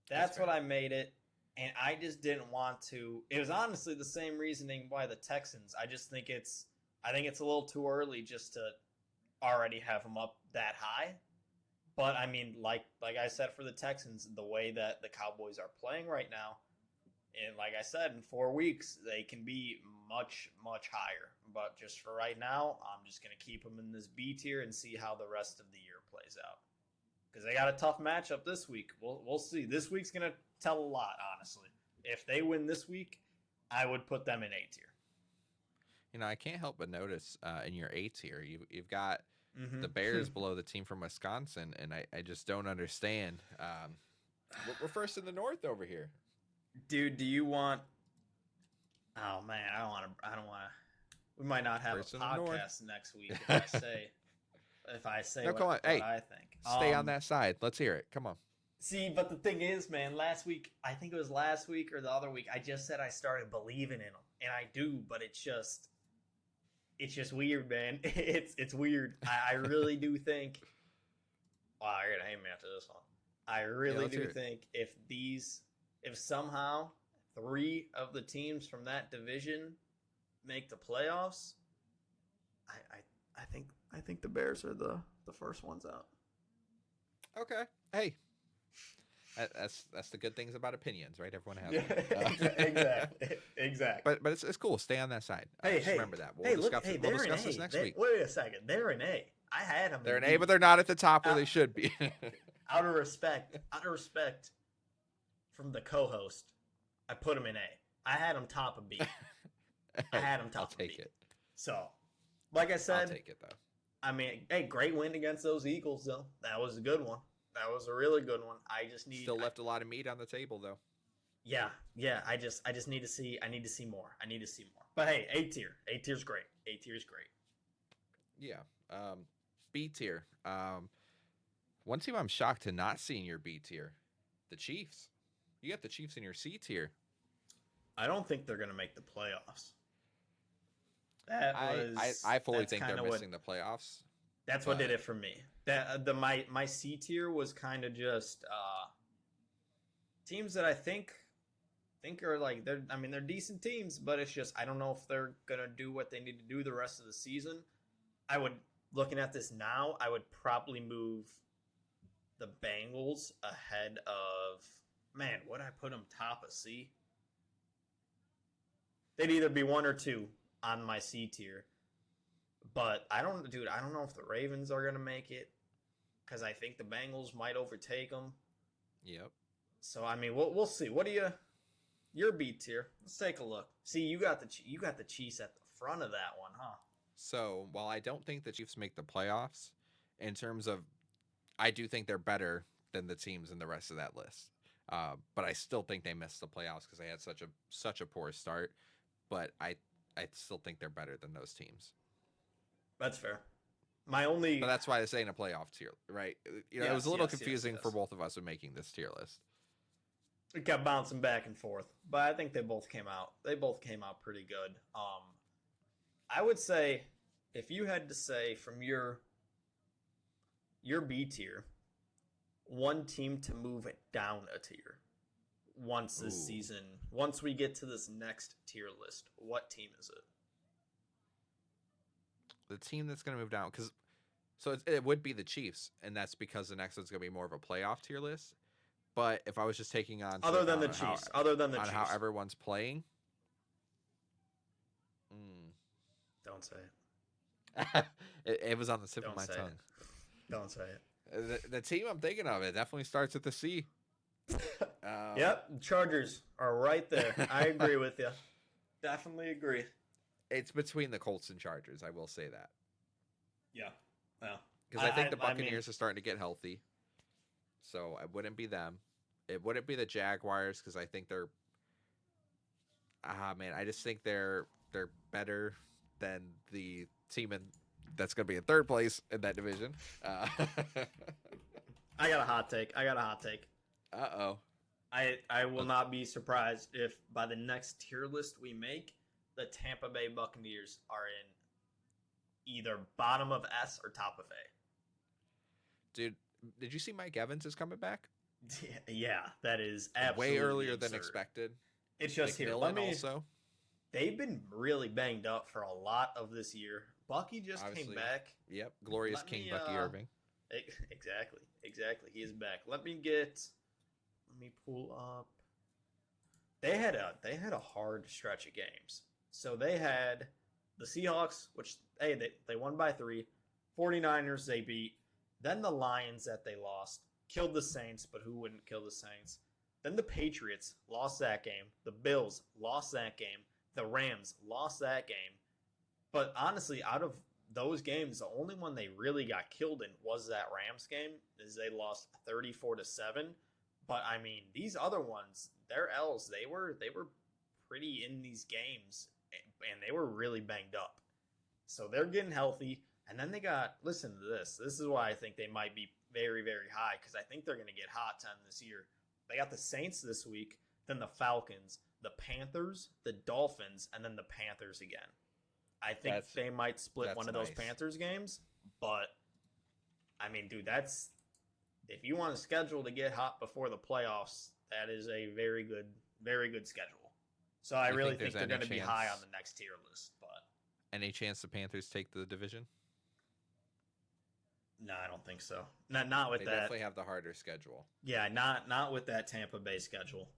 That's what I made it, and I just didn't want to. It was honestly the same reasoning why the Texans. I just think I think it's a little too early just to already have them up that high. But I mean, like I said for the Texans, the way that the Cowboys are playing right now, and like I said, in 4 weeks they can be much higher. But just for right now, I'm just gonna keep them in this B tier and see how the rest of the year plays out. Because they got a tough matchup this week. We'll see. This week's gonna tell a lot, honestly. If they win this week, I would put them in A tier. You know, I can't help but notice in your A tier, you've got the Bears below the team from Wisconsin, and I just don't understand. We're first in the North over here, dude. Do you want? Oh man, I don't want to. We might not have first a in the North. podcast next week if I say No, what, come on. what Hey, I think. Stay on that side. Let's hear it. Come on. See, but the thing is, man, last week, I think it was last week or the other week, I just said I started believing in them, and I do, but it's just weird, man. It's weird. I really do think. Wow, you're gonna hate me after this one. I really do think if somehow 3 of the teams from that division make the playoffs, I think the Bears are the first ones out. Okay. Hey. That's the good things about opinions, right? Everyone has them. Exactly. But it's cool. Stay on that side. Hey, remember that. We'll discuss this next week. Wait a second. They're an A. I had them. They're an A, but they're not at the top where they should be. out of respect from the co-host, I put them in A. I had them top of B. I had them top of B. I'll take it. So, like I said, I'll take it though. I mean, hey, great win against those Eagles, though. That was a good one. That was a really good one. I just still left a lot of meat on the table, though. Yeah. I just need to see. I need to see more. But hey, A tier. A tier's great. Yeah. B tier. One team I'm shocked to not see in your B tier, the Chiefs. You got the Chiefs in your C tier. I don't think they're gonna make the playoffs. I fully think they're missing the playoffs. That's what did it for me. My C tier was kind of just teams that I think are like they're decent teams, but it's just I don't know if they're gonna do what they need to do the rest of the season. Looking at this now, I would probably move the Bengals ahead of would I put them top of C? They'd either be 1 or 2 on my C tier. But I don't know if the Ravens are going to make it because I think the Bengals might overtake them. Yep. So, I mean, we'll see. What do your B tier? Let's take a look. See, you got the Chiefs at the front of that one, huh? So, while I don't think the Chiefs make the playoffs, in terms of, I do think they're better than the teams in the rest of that list. But I still think they missed the playoffs because they had such a poor start. But I still think they're better than those teams. That's fair. But that's why I say in a playoff tier, right? You know, it was a little confusing for both of us when making this tier list. It kept bouncing back and forth, but I think they both came out. Pretty good. I would say if you had to say from your B tier, one team to move it down a tier once this season, once we get to this next tier list, what team is it? The team that's going to move down, it would be the Chiefs, and that's because the next one's going to be more of a playoff tier list. But if I was just taking on other than the Chiefs, how everyone's playing, don't say it. it was on the tip of my tongue. Don't say it. The team I'm thinking of, it definitely starts with the C. Yep, Chargers are right there. I agree with you. Definitely agree. It's between the Colts and Chargers. I will say that. Yeah. Well, because I think the I mean, Buccaneers are starting to get healthy. So it wouldn't be them. It wouldn't be the Jaguars because I think they're. Ah man, I just think they're better than the team that's going to be in third place in that division. I got a hot take. Uh-oh. I will not be surprised if by the next tier list we make, the Tampa Bay Buccaneers are in either bottom of S or top of A. Dude, did you see Mike Evans is coming back? Yeah, that is absolutely way earlier absurd. than expected. It's just here. Let me also. They've been really banged up for a lot of this year. Bucky just came back. Yep, glorious King Bucky Irving. Exactly. He is back. Let me pull up. They had a hard stretch of games. So they had the Seahawks, which they won by 3. 49ers they beat. Then the Lions that they lost. Killed the Saints, but who wouldn't kill the Saints? Then the Patriots lost that game. The Bills lost that game. The Rams lost that game. But honestly, out of those games, the only one they really got killed in was that Rams game, is they lost 34-7. But I mean, these other ones, their L's, they were pretty in these games, and they were really banged up. So they're getting healthy, and then they got, listen to this. This is why I think they might be very, very high, because I think they're going to get hot 10 this year. They got the Saints this week, then the Falcons, the Panthers, the Dolphins, and then the Panthers again. I think they might split one of those Panthers games, but I mean, dude, that's if you want a schedule to get hot before the playoffs, that is a very good schedule. So I really think they're going to be high on the next tier list. But any chance the Panthers take the division? No, I don't think so. Not with that. They definitely have the harder schedule. Yeah, not with that Tampa Bay schedule.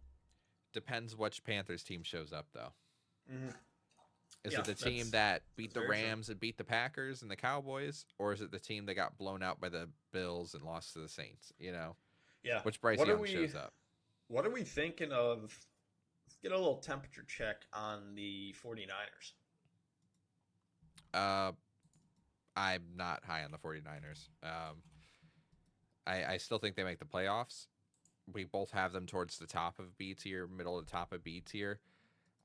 Depends which Panthers team shows up, though. Mm-hmm. Is it the team that beat the Rams and beat the Packers and the Cowboys, or is it the team that got blown out by the Bills and lost to the Saints? You know, yeah. Which Young shows up? What are we thinking of? Let's get a little temperature check on the 49ers. I'm not high on the 49ers. I still think they make the playoffs. We both have them towards the top of B tier, middle of the top of B tier.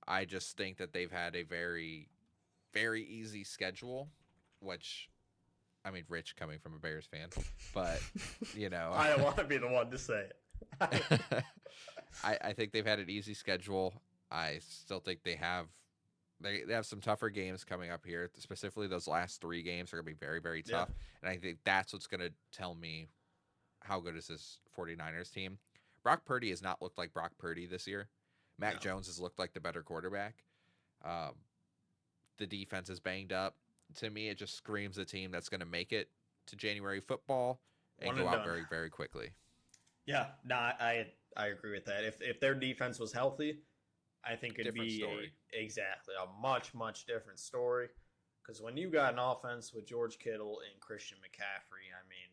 I just think that they've had a very, very easy schedule, which, I mean, Rich coming from a Bears fan, but, you know. I don't want to be the one to say it. I think they've had an easy schedule. I still think they have some tougher games coming up here. Specifically, those last 3 games are going to be very, very tough. Yeah. And I think that's what's going to tell me how good is this 49ers team. Brock Purdy has not looked like Brock Purdy this year. Mac Jones has looked like the better quarterback. The defense is banged up. To me, it just screams a team that's going to make it to January football and go out very, very quickly. Yeah, no, I agree with that. If their defense was healthy, I think it'd be a much, much different story. Because when you got an offense with George Kittle and Christian McCaffrey, I mean,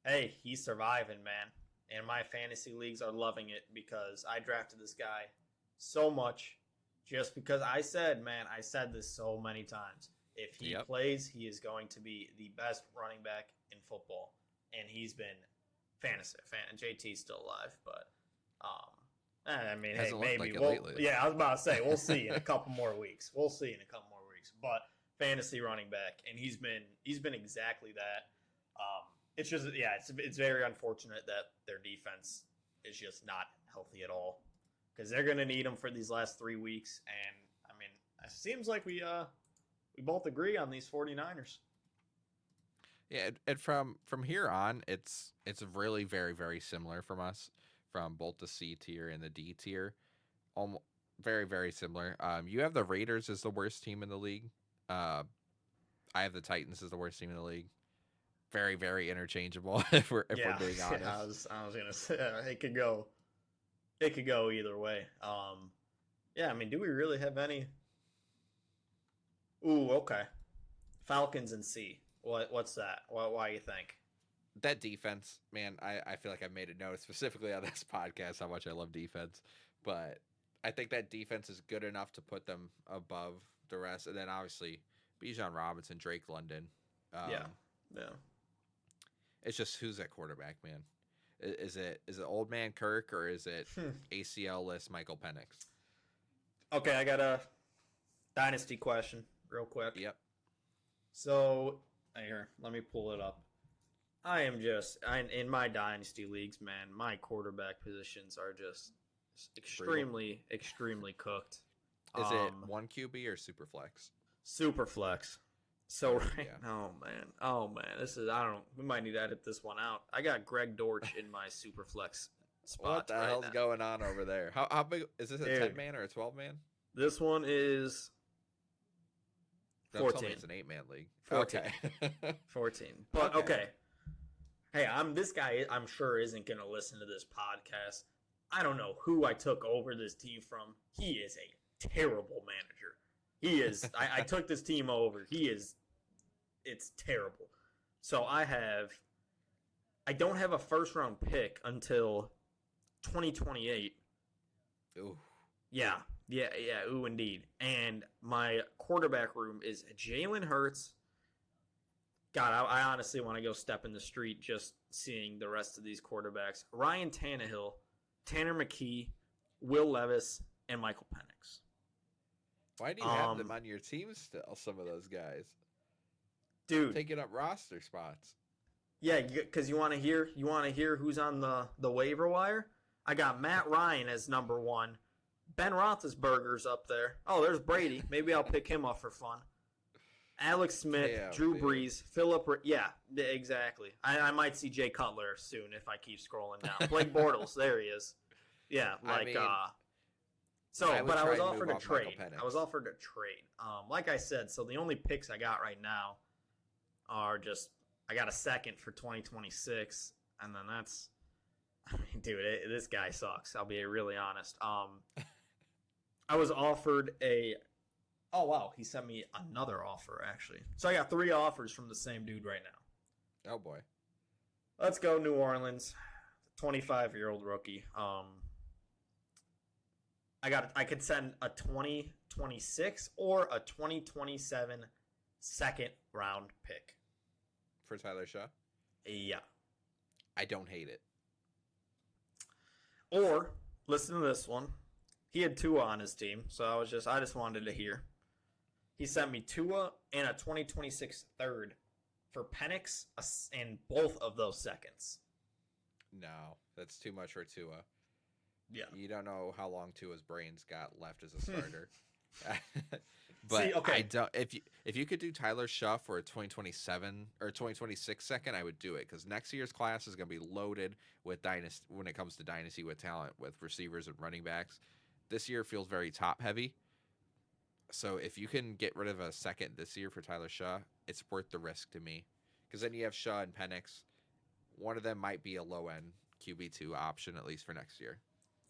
hey, he's surviving, man. And my fantasy leagues are loving it because I drafted this guy so much just because I said this so many times. If he plays, he is going to be the best running back in football. And he's been fantasy. JT's still alive, but I mean, hey, maybe. Yeah, I was about to say, we'll see in a couple more weeks. But fantasy running back, and he's been exactly that. It's just, it's very unfortunate that their defense is just not healthy at all because they're going to need them for these last 3 weeks. And I mean, it seems like we both agree on these 49ers. Yeah, and from here on, it's really very, very similar from us, from both the C tier and the D tier. Very, very similar. You have the Raiders as the worst team in the league. I have the Titans as the worst team in the league. Very, very interchangeable if we're being honest. I was gonna say it could go either way. I mean, do we really have any? Ooh, okay. Falcons and C. What's that? Why you think? That defense, man, I feel like I've made a note specifically on this podcast how much I love defense. But I think that defense is good enough to put them above the rest. And then obviously Bijan Robinson, Drake London. It's just who's that quarterback, man? Is it old man Kirk or is it ACL-less Michael Penix? Okay, I got a dynasty question real quick. Yep. So, here, let me pull it up. In my dynasty leagues, man, my quarterback positions are just extremely cooked. Is it 1 QB or super flex? Super flex. So right, Yeah. oh man, this is we might need to edit this one out. I got Greg Dortch in my super flex spot. What the hell's going on over there? How big is this? A 10-man or a 12-man? This one is 14. It's an 8-man league. 14. Okay. 14. But okay. Hey, this guy I'm sure isn't gonna listen to this podcast. I don't know who I took over this team from. He is a terrible manager. He is. I took this team over. It's terrible. So I don't have a first round pick until 2028. Ooh. Yeah. Ooh, indeed. And my quarterback room is Jalen Hurts. God, I honestly want to go step in the street just seeing the rest of these quarterbacks. Ryan Tannehill, Tanner McKee, Will Levis, and Michael Penix. Why do you have them on your team still, some of those guys? Dude. Taking up roster spots. Yeah, because you want to hear who's on the waiver wire? I got Matt Ryan as number 1. Ben Roethlisberger's up there. Oh, there's Brady. Maybe I'll pick him up for fun. Alex Smith, Drew Brees, Philip. Yeah, exactly. I might see Jay Cutler soon if I keep scrolling down. Blake Bortles, there he is. Yeah, I was offered a trade. Like I said, so the only picks I got right now are just I got a second for 2026, and then that's. I mean, dude, this guy sucks. I'll be really honest. I was offered a. Oh wow, he sent me another offer actually. So I got 3 offers from the same dude right now. Oh boy. Let's go New Orleans. 25-year-old rookie. I could send a 2026 or a 2027 second round pick. For Tyler Shaw? Yeah. I don't hate it. Or listen to this one. He had Tua on his team, so I just wanted to hear. He sent me Tua and a 2026 third for Penix and both of those seconds. No, that's too much for Tua. Yeah. You don't know how long Tua's brains got left as a starter. But See, okay. I don't. If you could do Tyler Shaw for a 2027 or 2026 second, I would do it because next year's class is going to be loaded with dynasty when it comes to dynasty with talent with receivers and running backs. This year feels very top heavy. So if you can get rid of a second this year for Tyler Shaw, it's worth the risk to me because then you have Shaw and Penix. One of them might be a low end QB2 option at least for next year.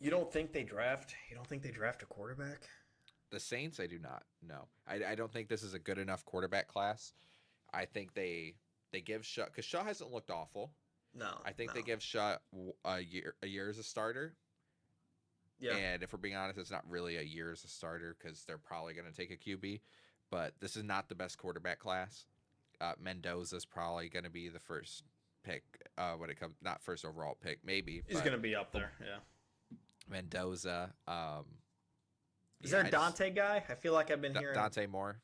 You don't think they draft a quarterback? The Saints, I do not. No, I don't think this is a good enough quarterback class. I think they give Shaw because Shaw hasn't looked awful. No, I think they give Shaw a year as a starter. Yeah, and if we're being honest, it's not really a year as a starter because they're probably going to take a QB. But this is not the best quarterback class. Mendoza's probably going to be the first pick when it comes, not first overall pick, maybe. He's going to be up there. Yeah, Mendoza. Is there a Dante guy? I feel like I've been hearing Dante Moore.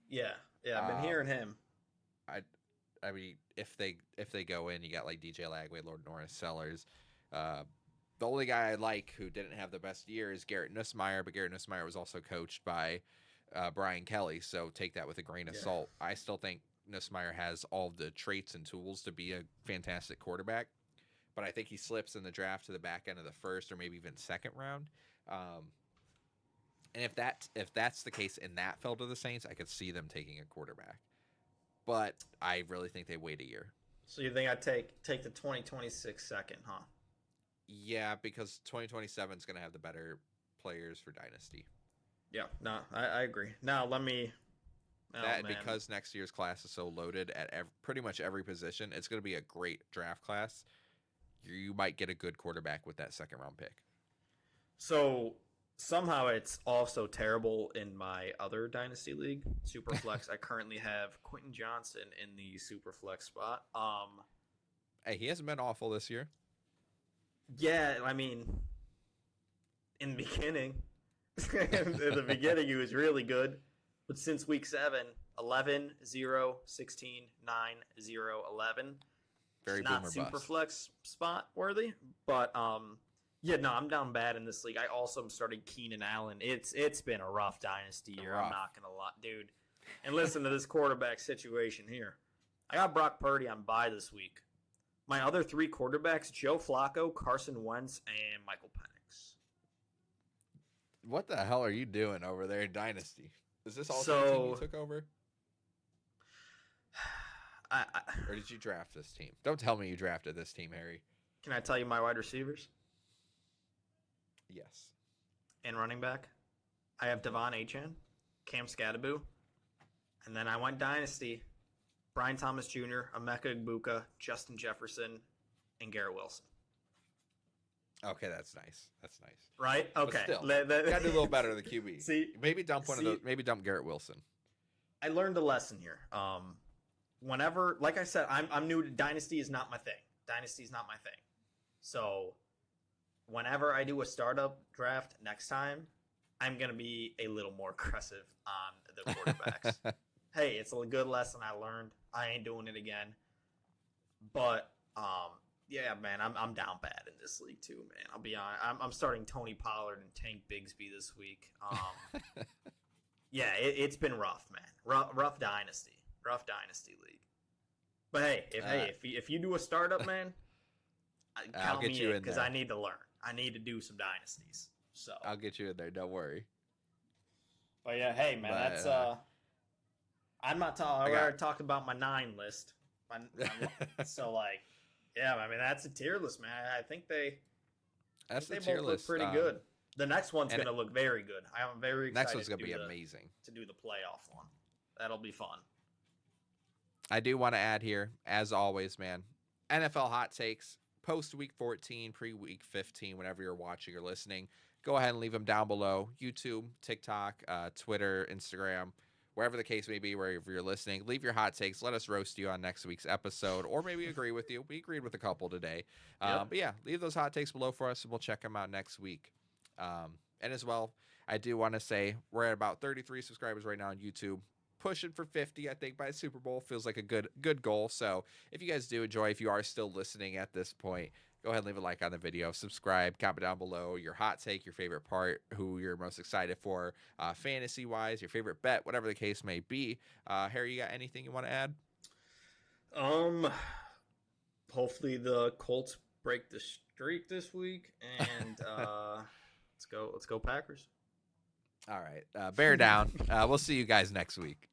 Yeah, I've been hearing him. I mean, if they go in, you got like DJ Lagway, Lord Norris, Sellers. The only guy I like who didn't have the best year is Garrett Nussmeier, but Garrett Nussmeier was also coached by Brian Kelly, so take that with a grain of salt. I still think Nussmeier has all the traits and tools to be a fantastic quarterback, but I think he slips in the draft to the back end of the first or maybe even second round. And if that's the case and that fell to the Saints, I could see them taking a quarterback. But I really think they wait a year. So you think I'd take the 2026 second, huh? Yeah, because 2027 is going to have the better players for Dynasty. Yeah, no, I agree. Now, let me... Because next year's class is so loaded at pretty much every position, it's going to be a great draft class. You might get a good quarterback with that second-round pick. So... Somehow it's also terrible in my other Dynasty League, Superflex. I currently have Quentin Johnson in the Superflex spot. Hey, he hasn't been awful this year. Yeah, I mean, in the beginning, in the beginning, he was really good. But since week 7, 11, 0, 16, 9, 0, 11. Very Not boomer super bust. flex spot worthy, but yeah, no, I'm down bad in this league. I also started Keenan Allen. It's been a rough dynasty year. Rough. I'm not gonna lie, dude. And listen to this quarterback situation here. I got Brock Purdy on bye this week. My other 3 quarterbacks: Joe Flacco, Carson Wentz, and Michael Penix. What the hell are you doing over there in Dynasty? Is this also So- the team you took over? I, Or did you draft this team? Don't tell me you drafted this team, Harry. can I tell you my wide receivers Yes. and running back? I have Devon Achane, Cam Scadaboo, and then I went dynasty. Brian Thomas Jr., Emeka Egbuka, Justin Jefferson, and Garrett Wilson. Okay, that's nice. That's nice. Right? But Okay. still, gotta do a little better than QB. See, maybe dump one of those. Maybe dump Garrett Wilson. I learned a lesson here. Whenever, like I said, I'm new to dynasty is not my thing. Dynasty is not my thing. So, whenever I do a startup draft next time, I'm gonna be a little more aggressive on the quarterbacks. Hey, it's a good lesson I learned. I ain't doing it again. But yeah, man, I'm down bad in this league too, man. I'll be honest. I'm starting Tony Pollard and Tank Bigsby this week. Yeah, it's been rough, man. Rough dynasty league. But hey, if you do a startup, man, I'll count get me you in in because there. I need to learn. I need to do some dynasties. So, I'll get you in there. Don't worry. but yeah, hey, man, But, that's I'm not talking. I already talked about my 9 list. So like, yeah, I mean that's a tier list, man. I think That's they the both tier look list. pretty good. The next one's and gonna look very good. I'm very excited. Next one's gonna be to amazing. do the playoff one. That'll be fun. I do want to add here, as always, man, NFL hot takes post week 14, pre week 15, whenever you're watching or listening. Go ahead and leave them down below. YouTube, TikTok, Twitter, Instagram, wherever the case may be, wherever you're listening. Leave your hot takes. Let us roast you on next week's episode, or maybe agree with you. We agreed with a couple today. Yep. But yeah, leave those hot takes below for us, and we'll check them out next week. And as well, I do want to say we're at about 33 subscribers right now on YouTube. Pushing for 50, I think, by Super Bowl. Feels like a good goal. So if you guys do enjoy, if you are still listening at this point, go ahead and leave a like on the video, subscribe, comment down below your hot take, your favorite part, who you're most excited for, fantasy-wise, your favorite bet, whatever the case may be. Harry, you got anything you want to add? Hopefully the Colts break the streak this week, and let's go Packers. All right, bear down. We'll see you guys next week.